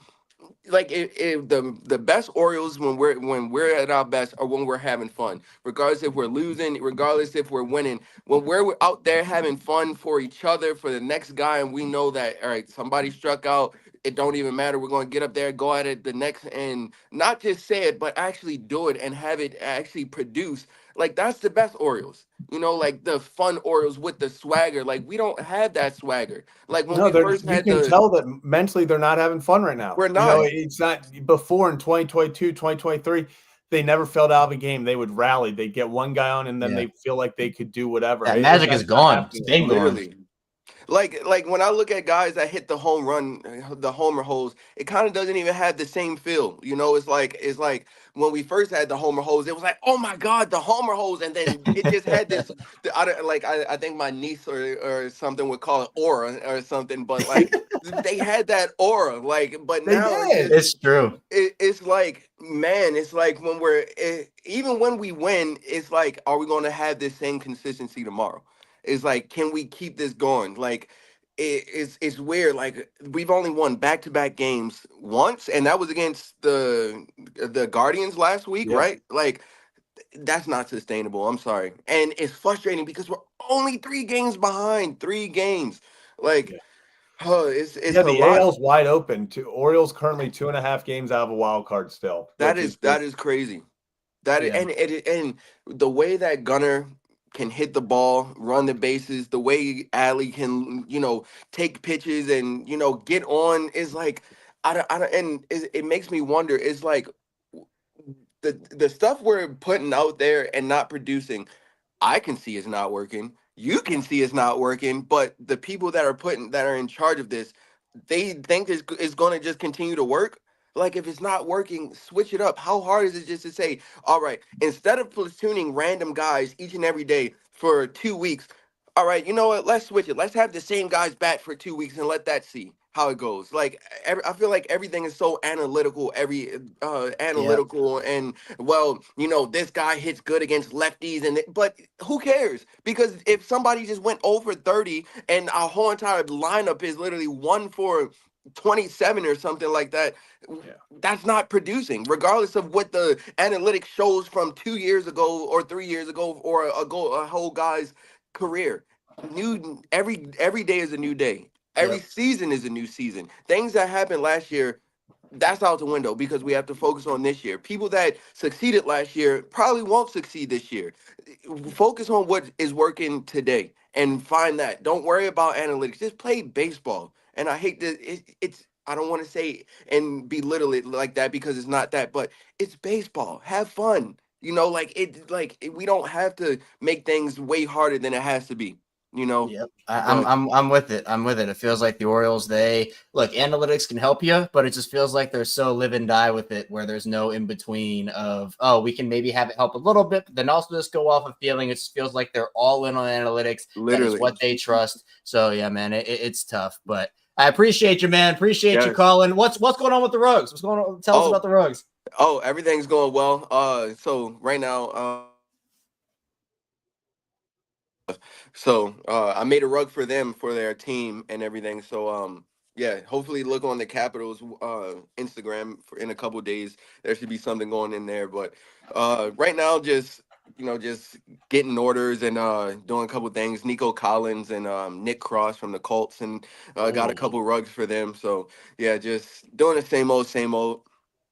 Like, if the best Orioles, when we're at our best, are when we're having fun, regardless if we're losing, regardless if we're winning. When we're out there having fun for each other, for the next guy, and we know that, all right, somebody struck out, it don't even matter, we're going to get up there, go at it the next, and not just say it, but actually do it and have it actually produce. Like, that's the best Orioles. Like the fun Orioles with the swagger. Like, we don't have that swagger. Like when No, we first you had can tell that mentally they're not having fun right now. we're not. It's not before in 2022, 2023, they never felt out of a game. They would rally. They'd get one guy on and then Yeah. they feel like they could do whatever. That magic That's is not gone. It's happening been anymore. gone. Literally. Like when I look at guys that hit the home run, the homer holes, it kind of doesn't even have the same feel. It's like when we first had the homer holes, it was like, oh my God, the homer holes, and then it just had this. I think my niece or something would call it aura or something, but like they had that aura. Like, but They now it's did. just, It's true. it's like, man, it's like when even when we win, it's like, are we going to have this same consistency tomorrow? It's like, can we keep this going? Like, it's weird. Like, we've only won back-to-back games once, and that was against the Guardians last week, Yeah. right? Like, that's not sustainable. I'm sorry, and it's frustrating because we're only 3 games behind. 3 games, like, Yeah. it's Yeah, a the lot. AL's wide open. Orioles currently 2.5 games out of a wild card still, That which is is that just is crazy. That is, Yeah. and the way that Gunner can hit the ball, run the bases, the way Allie can, take pitches and get on, is like, I don't, and it makes me wonder. Is like, the stuff we're putting out there and not producing. I can see it's not working. You can see it's not working, but the people that are in charge of this, they think it's going to just continue to work. Like, if it's not working, switch it up. How hard is it just to say, all right, instead of platooning random guys each and every day for 2 weeks, all right, you know what? Let's switch it. Let's have the same guys bat for 2 weeks and let that see how it goes. Like, I feel like everything is so analytical, Yeah. analytical, and, well, this guy hits good against lefties, but who cares? Because if somebody just went over 30 and our whole entire lineup is literally 1 for 27 or something like that, that's not producing, regardless of what the analytics shows from 2 years ago or 3 years ago or a whole guy's career. Every day is a new day. Every Yep. season is a new season. Things that happened last year, that's out the window because we have to focus on this year. People that succeeded last year probably won't succeed this year. Focus on what is working today and find that. Don't worry about analytics. Just play baseball. And I hate that it's, I don't want to say and belittle it like that because it's not that, but it's baseball. Have fun. we don't have to make things way harder than it has to be. Yep, I'm with it. I'm with it. It feels like the Orioles. They look, analytics can help you, but it just feels like they're so live and die with it, where there's no in between of we can maybe have it help a little bit, but then also just go off of feeling. It just feels like they're all in on analytics. That is Literally. what they trust. So yeah, man, it's tough, but I appreciate you, man. Appreciate you Yes. calling. What's going on with the Rugs? What's going on? Tell us about the Rugs. Oh, everything's going well. So right now, I made a rug for them for their team and everything. So yeah, hopefully look on the Capitals Instagram in a couple days. There should be something going in there. But right now, just getting orders and doing a couple things. Nico Collins and Nick Cross from the Colts, and got a couple rugs for them. So yeah, just doing the same old, same old.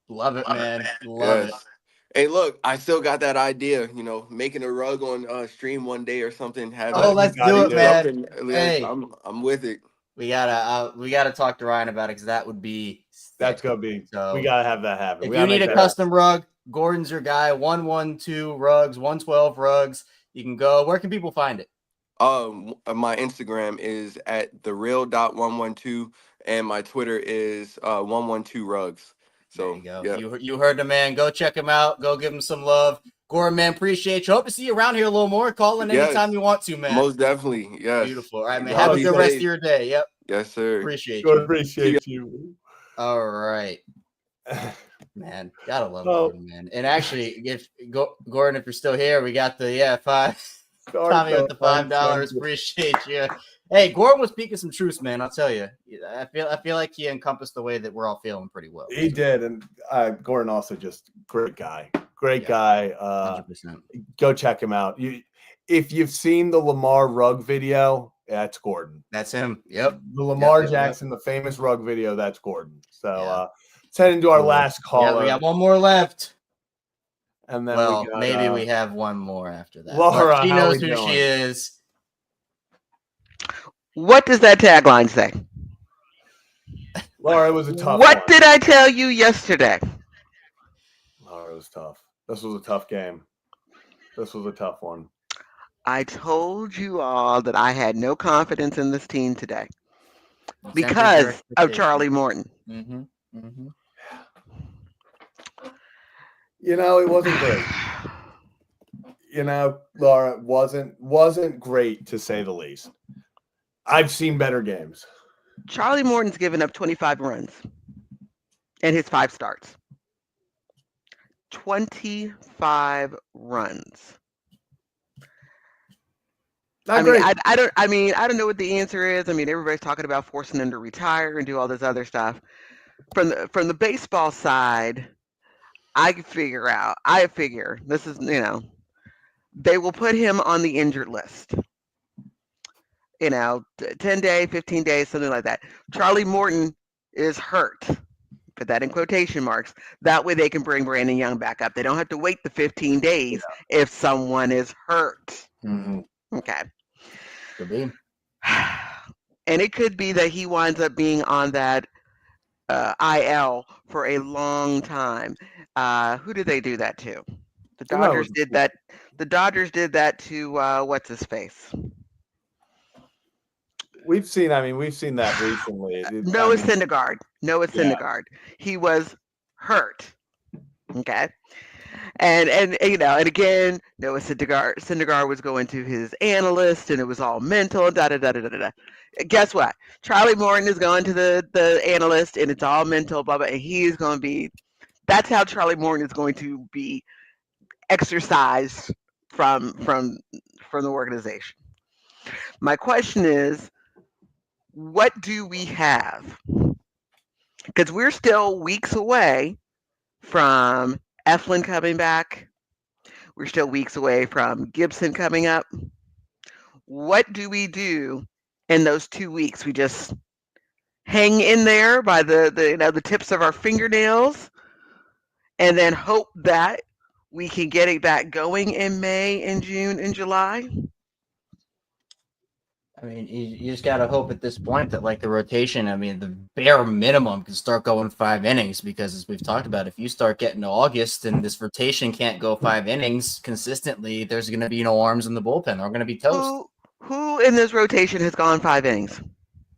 Love it, man. Love it. Hey, look, I still got that idea, making a rug on stream one day or something. Let's do it, man. Hey, I'm with it. We gotta talk to Ryan about it, because that would be sick. That's gonna be. So we gotta have that happen. If you need a custom rug, Gordon's your guy. 112 rugs, 112 rugs. You can go. Where can people find it? My Instagram is at thereal.112, and my Twitter is 112 rugs. So there you go. Yeah. You heard the man. Go check him out. Go give him some love. Gordon, man, appreciate you. Hope to see you around here a little more. Call in anytime you want to, man. Most definitely. Yes. Beautiful. All right, man. Have a good rest of your day. Yep. Yes, sir. Appreciate you. Appreciate you. All right. Man, gotta love Gordon, man. And actually, Gordon, if you're still here, we got the Tommy with the $5. Appreciate you. Hey, Gordon was speaking some truths, man. I'll tell you. I feel like he encompassed the way that we're all feeling pretty well. He did, and Gordon also just great guy. Great guy. 100%. Go check him out. If you've seen the Lamar rug video, that's Gordon. That's him. Yep. The Lamar Jackson, the famous rug video, that's Gordon. So let's head into our last call. Yeah, we got one more left. And then maybe we have one more after that. Laura, she knows who she is. What does that tagline say? Laura, it was a tough What one. did I tell you yesterday? Laura, it was tough. This was a tough game. This was a tough one. I told you all that I had no confidence in this team today because of Charlie Morton. Mm-hmm. Mm-hmm. It wasn't great. Laura, wasn't great, to say the least. I've seen better games. Charlie Morton's given up 25 runs in his 5 starts. 25 runs. I don't know what the answer is. I mean, everybody's talking about forcing him to retire and do all this other stuff. From the baseball side, I figure this is, they will put him on the injured list. 10 days, 15 days, something like that. Charlie Morton is hurt. Put that in quotation marks. That way they can bring Brandon Young back up. They don't have to wait the 15 days if someone is hurt. Mm-hmm. Okay. Could be. And it could be that he winds up being on that IL for a long time. Who did they do that to? The Dodgers did that. The Dodgers did that to what's his face? We've seen that recently. Noah Syndergaard. He was hurt. Okay. And again, Noah Syndergaard was going to his analyst, and it was all mental. Guess what? Charlie Morton is going to the analyst, and it's all mental. Blah blah. And he's going to be. That's how Charlie Morton is going to be exercised from the organization. My question is, what do we have? Because we're still weeks away from Eflin coming back. We're still weeks away from Gibson coming up. What do we do in those 2 weeks? We just hang in there by the tips of our fingernails, and then hope that we can get it back going in May and June and July. I mean, you just got to hope at this point that, like, the rotation, I mean, the bare minimum can start going 5 innings because, as we've talked about, if you start getting to August and this rotation can't go 5 innings consistently, there's going to be no arms in the bullpen. They're going to be toast. Who in this rotation has gone 5 innings?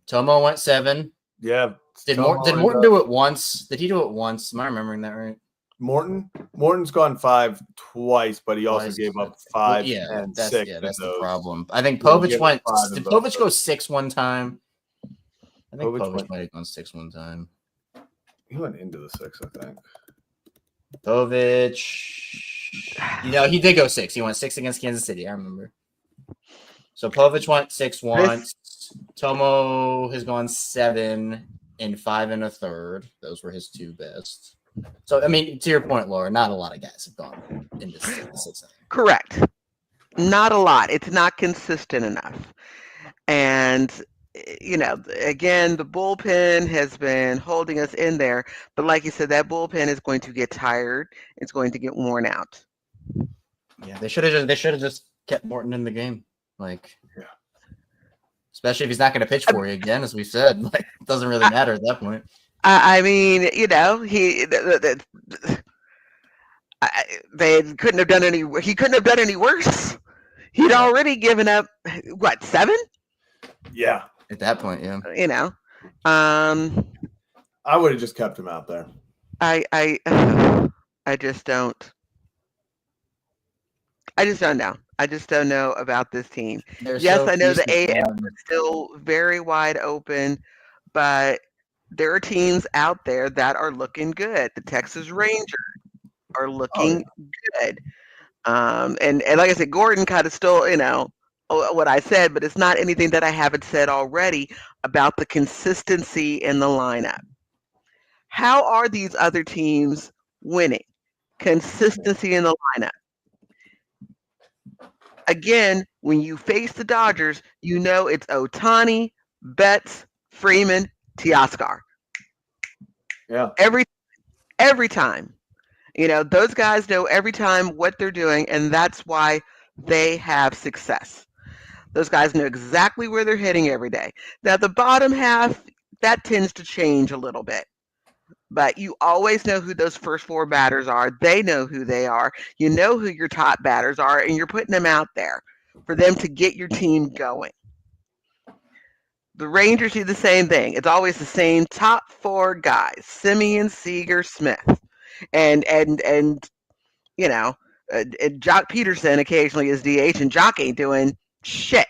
Tomo went 7. Yeah. Did Tomo Morton do it once? Did he do it once? Am I remembering that right? Morton's gone 5 twice, but he also Twice. gave up 5 yeah, and that's 6. that's the those. problem. I think Yeah, he Povich gave went. up 5 in Did both Povich go 6 one time? I think Povich might have gone 6 one time. He went into the 6, I think. Povich, he did go 6. He went 6 against Kansas City. I remember. So Povich went 6 once. Tomo has gone 7 and 5 1/3. Those were his 2 best. So, I mean, to your point, Laura, not a lot of guys have gone into 6. Correct. Not a lot. It's not consistent enough. And, again, the bullpen has been holding us in there. But like you said, that bullpen is going to get tired. It's going to get worn out. Yeah, they should have just kept Morton in the game. Especially if he's not going to pitch for you again, as we said. Like, it doesn't really matter at that point. I mean, they couldn't have done any. He couldn't have done any worse. He'd already given up 7? Yeah. At that point, yeah. I would have just kept him out there. I just don't. I just don't know. I just don't know about this team. Yes, I know the AL is still very wide open, but there are teams out there that are looking good. The Texas Rangers are looking good. And like I said, Gordon kind of stole, what I said, but it's not anything that I haven't said already about the consistency in the lineup. How are these other teams winning? Consistency in the lineup. Again, when you face the Dodgers, it's Ohtani, Betts, Freeman, Teoscar. Yeah. Every time. Those guys know every time what they're doing, and that's why they have success. Those guys know exactly where they're hitting every day. Now, the bottom half, that tends to change a little bit. But you always know who those first 4 batters are. They know who they are. You know who your top batters are, and you're putting them out there for them to get your team going. The Rangers do the same thing. It's always the same top 4 guys: Simeon, Seager, Smith, and Jock Peterson occasionally is DH, and Jock ain't doing shit.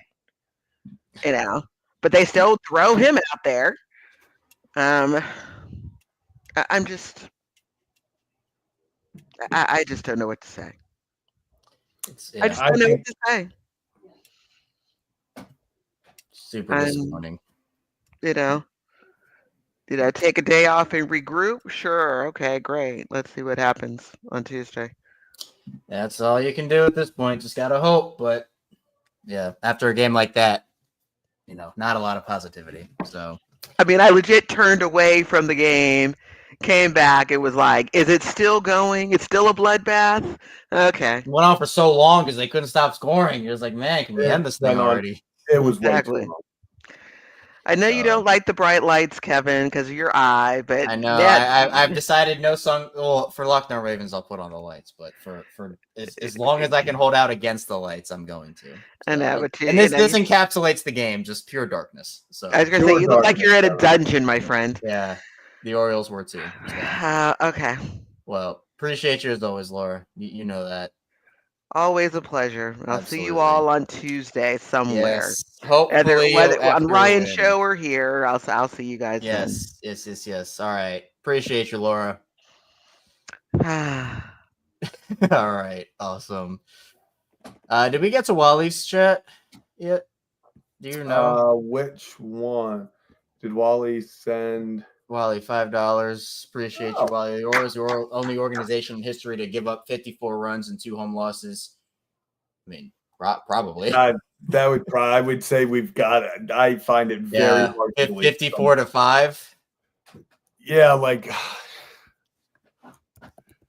But they still throw him out there. I'm just, I just don't know what to say. I just don't know what to say. Super disappointing. Did I take a day off and regroup? Sure. Okay, great. Let's see what happens on Tuesday. That's all you can do at this point. Just got to hope. But yeah, after a game like that, not a lot of positivity. So, I mean, I legit turned away from the game, came back. It was like, is it still going? It's still a bloodbath? Okay. It went on for so long because they couldn't stop scoring. It was like, man, can we end this thing already? It was exactly. way too long. I know you don't like the bright lights, Kevin, because of your eye, but I know. I've decided no song. Well, for Lucknow Ravens, I'll put on the lights, but for as long as I can hold out against the lights, I'm going to. So, I know, but and this encapsulates the game, just pure darkness. So I was going to say, you look like you're in a dungeon, my friend. Yeah, the Orioles were too. So. Okay. Well, appreciate you as always, Laura. You know that. Always a pleasure. I'll Absolutely. see you all on Tuesday somewhere. Yes. Hopefully, whether on Ryan's show or here, I'll see you guys. Yes. Then. Yes. All right. Appreciate you, Laura. All right. Awesome. Did we get to Wally's chat yet? Do you know? Which one? Did Wally send? Wally, $5. Appreciate you, Wally. The Orioles are the only organization in history to give up 54 runs and 2 home losses. I mean, probably. I would say we've got it. I find it very hard to believe. 54 to 5. Yeah, like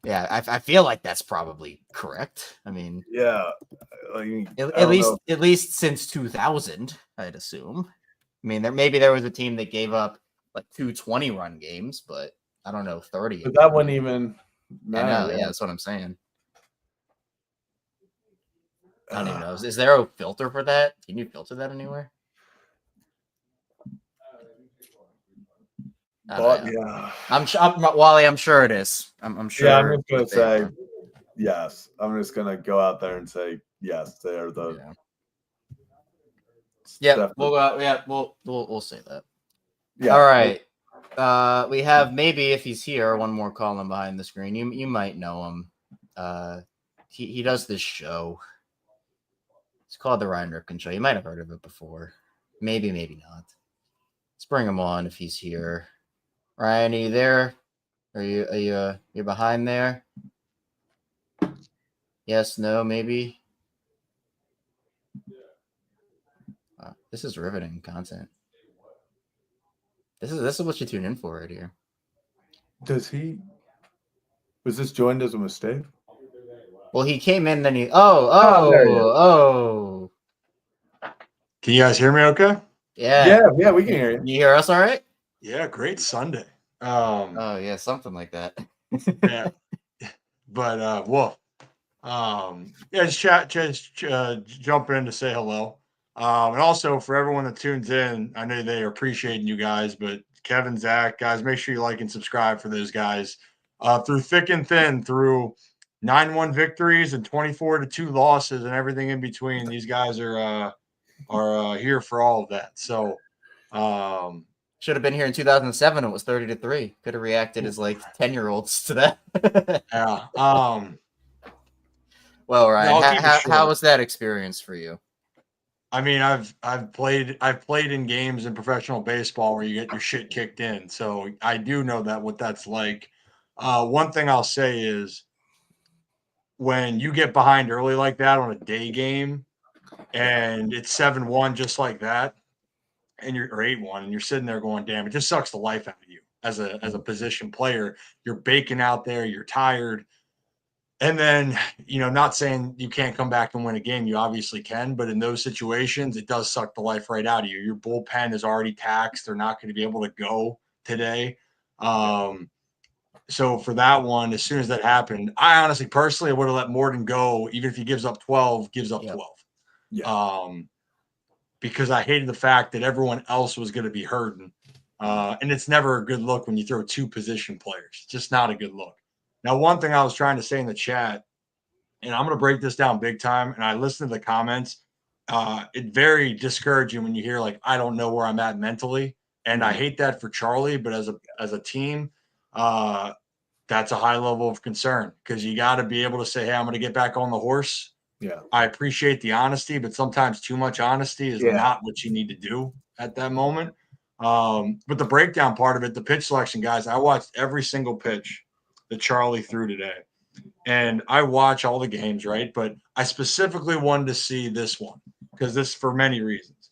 Yeah, I feel like that's probably correct. I mean, Yeah. at least since 2000, I'd assume. I mean, there was a team that gave up like 2 20-run games, but I don't know 30. But that wouldn't even matter. I know, yeah, that's what I'm saying. I don't even know. Is there a filter for that? Can you filter that anywhere? Yeah. Wally. I'm sure it is. I'm sure. Yeah, I'm just gonna that they say are. yes. I'm just gonna go out there and say yes. They are the. Yeah. We'll say that. Yeah. All right. We have, maybe if he's here, one more column behind the screen. You might know him. He does this show. It's called the Ryan Ripken Show. You might have heard of it before. Maybe not. Let's bring him on if he's here. Ryan, are you there? Are you behind there? Yes, no, maybe. This is riveting content. This is what you tune in for right here. Was this joined as a mistake? Well, he came in, then he. There he is. Oh. Can you guys hear me okay? Yeah, we can hear you. You hear us all right? Yeah, great Sunday. Oh yeah, something like that. Yeah, but well, yeah, just jump in to say hello. And also for everyone that tunes in, I know they are appreciating you guys, but Kevin, Zach, guys, make sure you like and subscribe for those guys. Through thick and thin, through 9-1 victories and 24-2 losses and everything in between, these guys are here for all of that. So should have been here in 2007. It was 30-3. Could have reacted as like 10-year-olds to that. Yeah. Well, Ryan, how was that experience for you? I mean, I've played in games in professional baseball where you get your shit kicked in, so I do know what that's like. One thing I'll say is when you get behind early like that on a day game, and it's 7-1 just like that, and you're or 8-1, and you're sitting there going, "Damn, it just sucks the life out of you as a position player." You're baking out there, you're tired. And then, not saying you can't come back and win a game. You obviously can, but in those situations, it does suck the life right out of you. Your bullpen is already taxed. They're not going to be able to go today. So for that one, as soon as that happened, I honestly, personally, I would have let Morton go, even if he gives up 12, gives up 12. Yeah. Because I hated the fact that everyone else was going to be hurting. And it's never a good look when you throw two position players. It's just not a good look. Now, one thing I was trying to say in the chat, and I'm going to break this down big time, and I listened to the comments. It's very discouraging when you hear, like, I don't know where I'm at mentally. And I hate that for Charlie, but as a team, that's a high level of concern because you got to be able to say, hey, I'm going to get back on the horse. Yeah. I appreciate the honesty, but sometimes too much honesty is not what you need to do at that moment. But the breakdown part of it, the pitch selection, guys, I watched every single pitch that Charlie threw today. And I watch all the games, right? But I specifically wanted to see this one because this for many reasons.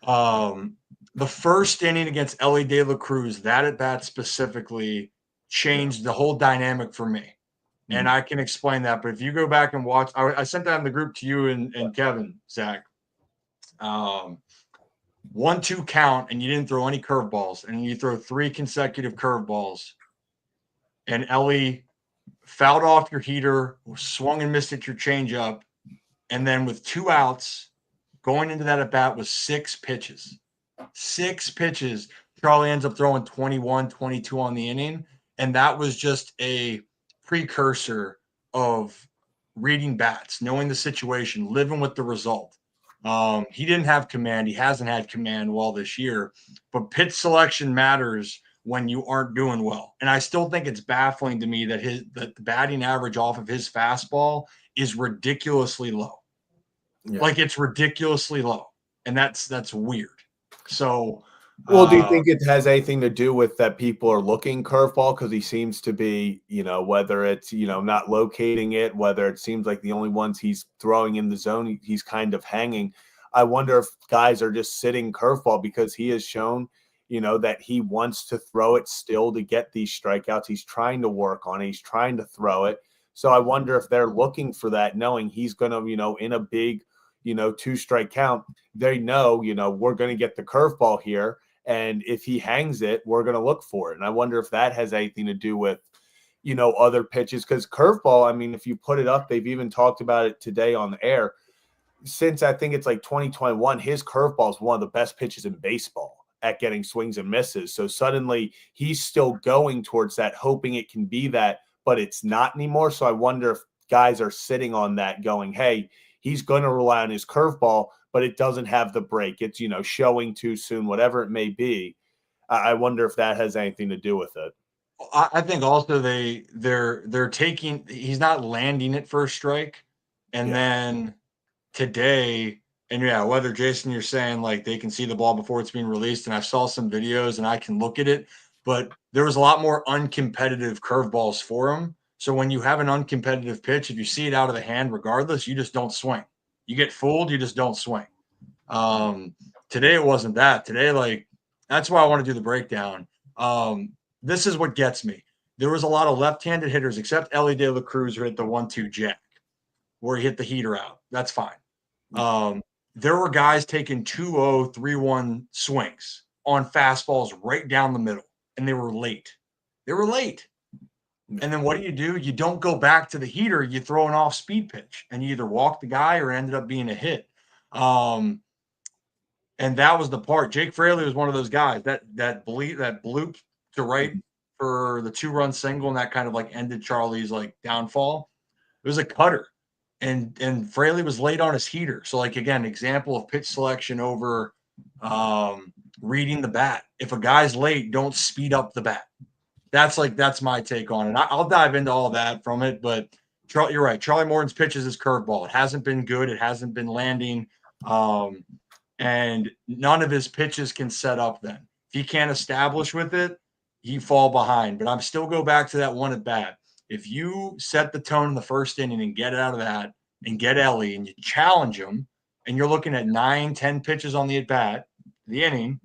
The first inning against Ellie De La Cruz, that at bat specifically changed the whole dynamic for me. And I can explain that. But if you go back and watch, I sent that in the group to you and Kevin, Zach. 1-2 count, and you didn't throw any curveballs, and you throw 3 consecutive curveballs, and Ellie fouled off your heater, swung and missed at your changeup, and then with 2 outs, going into that at bat was 6 pitches. 6 pitches. Charlie ends up throwing 21, 22 on the inning, and that was just a precursor of reading bats, knowing the situation, living with the result. He didn't have command. He hasn't had command well this year, but pitch selection matters when you aren't doing well. And I still think it's baffling to me that the batting average off of his fastball is ridiculously low. Yeah. Like it's ridiculously low. And that's weird. So well, do you think it has anything to do with that people are looking curveball because he seems to be, whether it's, not locating it, whether it seems like the only ones he's throwing in the zone, he's kind of hanging. I wonder if guys are just sitting curveball because he has shown, that he wants to throw it still to get these strikeouts. He's trying to work on it. He's trying to throw it. So I wonder if they're looking for that, knowing he's going to, in a big, 2-strike count, they know, we're going to get the curveball here. And if he hangs it, we're going to look for it. And I wonder if that has anything to do with, other pitches. Because curveball, I mean, if you put it up, they've even talked about it today on the air. Since I think it's like 2021, his curveball is one of the best pitches in baseball at getting swings and misses. So suddenly he's still going towards that, hoping it can be that, but it's not anymore. So I wonder if guys are sitting on that going, hey, he's going to rely on his curveball, but it doesn't have the break. It's, showing too soon, whatever it may be. I wonder if that has anything to do with it. I think also they're taking, he's not landing at first strike. And then today, and whether Jason, you're saying like they can see the ball before it's being released, and I saw some videos and I can look at it, but there was a lot more uncompetitive curveballs for him. So when you have an uncompetitive pitch, if you see it out of the hand, regardless, you just don't swing. You get fooled, you just don't swing. Today it wasn't that. Today, like, that's why I want to do the breakdown. This is what gets me. There was a lot of left-handed hitters, except Ellie De La Cruz, who hit the 1-2 jack, where he hit the heater out. That's fine. There were guys taking 2-0, 3-1 swings on fastballs right down the middle, and they were late. And then what do? You don't go back to the heater. You throw an off-speed pitch, and you either walk the guy or it ended up being a hit. And that was the part. Jake Fraley was one of those guys that blooped to right for the 2-run single, and that kind of like ended Charlie's like downfall. It was a cutter. And Fraley was late on his heater. So, like, again, example of pitch selection over reading the bat. If a guy's late, don't speed up the bat. That's my take on it. I'll dive into all that from it. But you're right. Charlie Morton's pitches his curveball. It hasn't been good. It hasn't been landing. And none of his pitches can set up then. If he can't establish with it, he fall behind. But I'm still go back to that one at bat. If you set the tone in the first inning and get out of that and get Ellie and you challenge him and you're looking at 9-10 pitches on the at bat, the inning,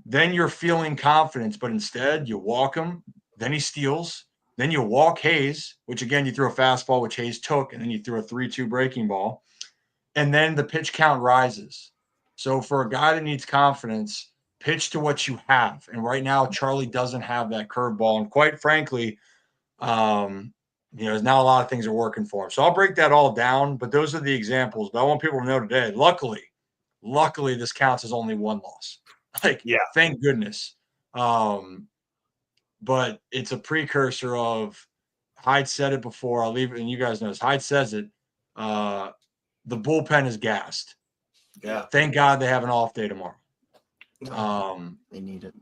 then you're feeling confidence. But instead you walk him, then he steals, then you walk Hayes, which again, you threw a fastball, which Hayes took, and then you threw a 3-2 breaking ball. And then the pitch count rises. So for a guy that needs confidence, pitch to what you have. And right now, Charlie doesn't have that curveball. And quite frankly, there's now a lot of things are working for him. So I'll break that all down, but those are the examples. But I want people to know today, luckily, this counts as only one loss. Thank goodness. But it's a precursor of, Hyde said it before, I'll leave it, and you guys know this. Hyde says it. The bullpen is gassed. Yeah. Thank God they have an off day tomorrow. They need it.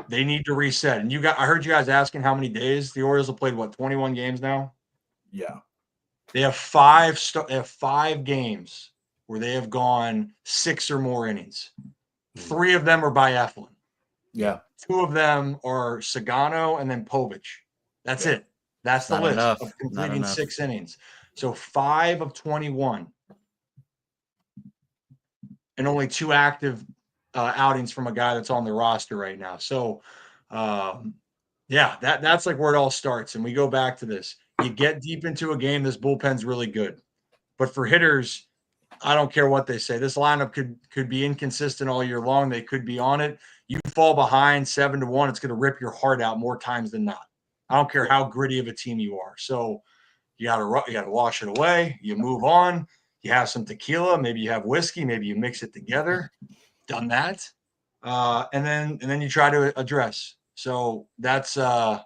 They need to reset. And I heard you guys asking how many days. The Orioles have played 21 games now? Yeah. They have five games where they have gone 6 or more innings. 3 of them are by Eflin. Yeah. 2 of them are Sagano and then Povich. That's it. That's the list of completing 6 innings. So 5 of 21. And only 2 active outings from a guy that's on the roster right now. So, that's like where it all starts. And we go back to this. You get deep into a game, this bullpen's really good. But for hitters, I don't care what they say. This lineup could be inconsistent all year long. They could be on it. You fall behind 7-1, it's going to rip your heart out more times than not. I don't care how gritty of a team you are. So you got to wash it away. You move on. You have some tequila, maybe you have whiskey, maybe you mix it together. Done that, and then you try to address. So that's all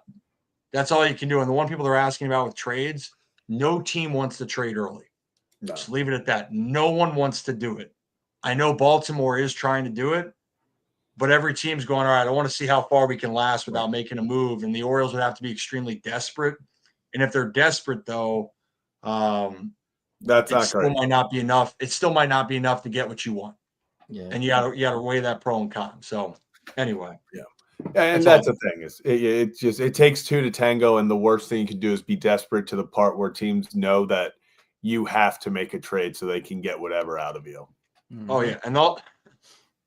you can do. And the one people are asking about with trades, no team wants to trade early. No. Just leave it at that. No one wants to do it. I know Baltimore is trying to do it, but every team's going, all right, I want to see how far we can last without making a move. And the Orioles would have to be extremely desperate. And if they're desperate, though, that's not still great. Might not be enough. It still might not be enough to get what you want. Yeah. And you gotta weigh that pro and con. So anyway. Yeah. And that's the thing is it takes 2 to tango. And the worst thing you can do is be desperate to the part where teams know that you have to make a trade so they can get whatever out of you. Oh yeah. And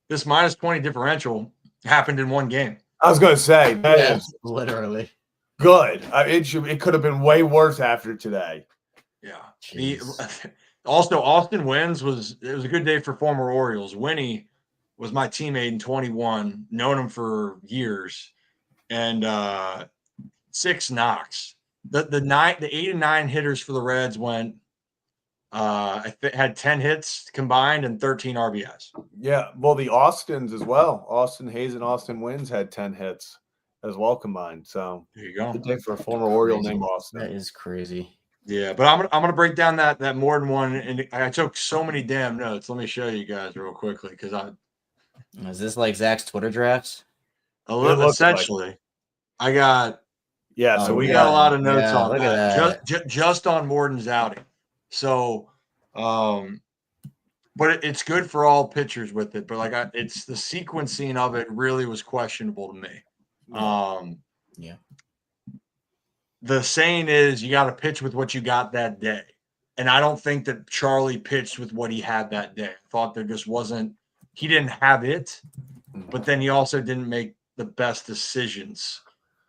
this -20 differential, happened in one game. I was going to say that is literally good. It could have been way worse after today. Yeah. Also, Austin Wins was a good day for former Orioles. Winnie was my teammate in 21, known him for years, and 6 knocks. The 8 and 9 hitters for the Reds went. Had 10 hits combined and 13 RBIs. Yeah, well, the Austins as well. Austin Hayes and Austin Wins had 10 hits as well combined. So there you go. Good day for a former Oriole named Austin. That is crazy. Yeah, but I'm gonna break down that Morton one, and I took so many damn notes. Let me show you guys real quickly because Is this like Zach's Twitter drafts? Essentially, I got so we got a lot of notes yeah, on look that. at that. Just on Morton's outing. So, but it's good for all pitchers with it. But it's the sequencing of it really was questionable to me. Yeah. The saying is you got to pitch with what you got that day. And I don't think that Charlie pitched with what he had that day. I thought there just wasn't – he didn't have it, but then he also didn't make the best decisions.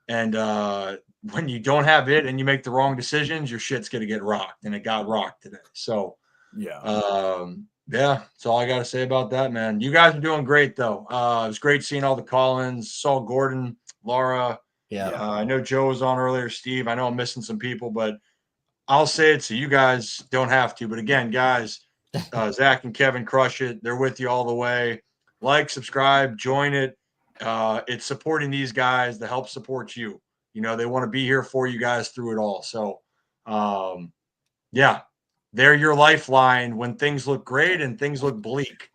And when you don't have it and you make the wrong decisions, your shit's going to get rocked. And it got rocked today. So, that's all I got to say about that, man. You guys are doing great, though. It was great seeing all the call-ins. Saw Gordon, Laura. Yeah. I know Joe was on earlier, Steve. I know I'm missing some people, but I'll say it so you guys don't have to. But again, guys, Zach and Kevin crush it. They're with you all the way. Like, subscribe, join it. It's supporting these guys to help support you. You know, they want to be here for you guys through it all. So, they're your lifeline when things look great and things look bleak.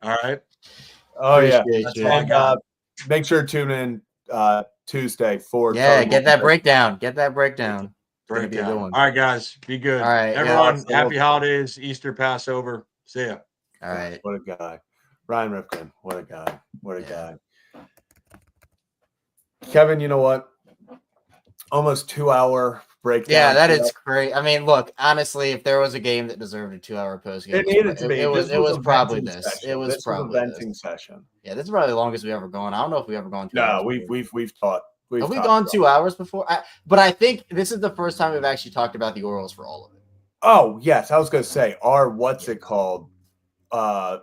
All right. Oh, Appreciate you. And make sure to tune in Tuesday for get that breakdown. Get that breakdown. Breakdown. All right, guys. Be good. All right. Everyone, happy holidays, Easter, Passover. See ya. All right. What a guy. Ryan Ripken. What a guy. What a guy. Kevin, you know what? Almost 2-hour breakdown. Yeah, that is great. I mean, look, honestly, if there was a game that deserved a 2-hour post game, it was probably this. Session. It was this probably was a venting session. Yeah, this is probably the longest we've ever gone. I don't know if we've ever gone 2 No, hours. we've taught. Have we gone 2 hours before? But I think this is the first time we've actually talked about the Orioles for all of it. Oh, yes. I was going to say what's it called?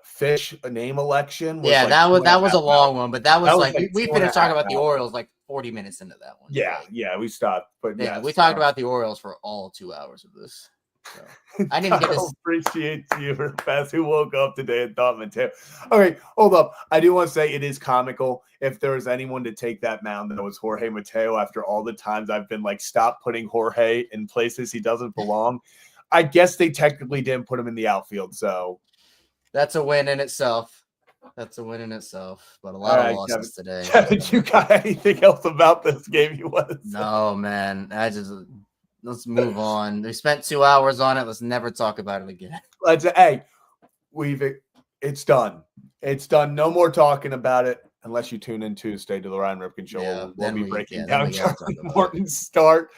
Fish name election. Was that was a long one, but that was like we finished talking about the Orioles like 40 minutes into that one. Yeah, we stopped. But yeah, we talked about the Orioles for all 2 hours of this. So. I didn't even get to appreciate you, Beth, who woke up today and thought Mateo. Okay, hold up. I do want to say it is comical. If there was anyone to take that mound, that was Jorge Mateo. After all the times I've been like, stop putting Jorge in places he doesn't belong. I guess they technically didn't put him in the outfield, so that's a win in itself. But a lot of losses today. Kevin, you got anything else about this game you want to say? No, man. Let's move on. We spent 2 hours on it. Let's never talk about it again. It's done. It's done. No more talking about it unless you tune in Tuesday to the Ryan Ripken Show. Yeah, we'll be breaking down Charlie Morton's start.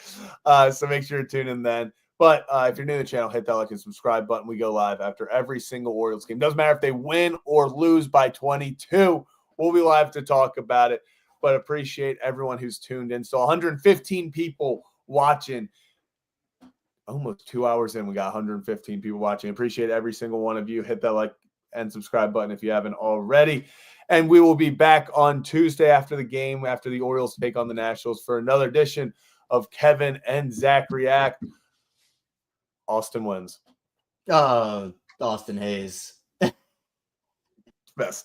So make sure to tune in then. But if you're new to the channel, hit that like and subscribe button. We go live after every single Orioles game. Doesn't matter if they win or lose by 22. We'll be live to talk about it. But appreciate everyone who's tuned in. So 115 people watching. Almost 2 hours in, we got 115 people watching. Appreciate every single one of you. Hit that like and subscribe button if you haven't already. And we will be back on Tuesday after the game, after the Orioles take on the Nationals, for another edition of Kevin and Zach React. Austin wins. Austin Hayes. Best stuff.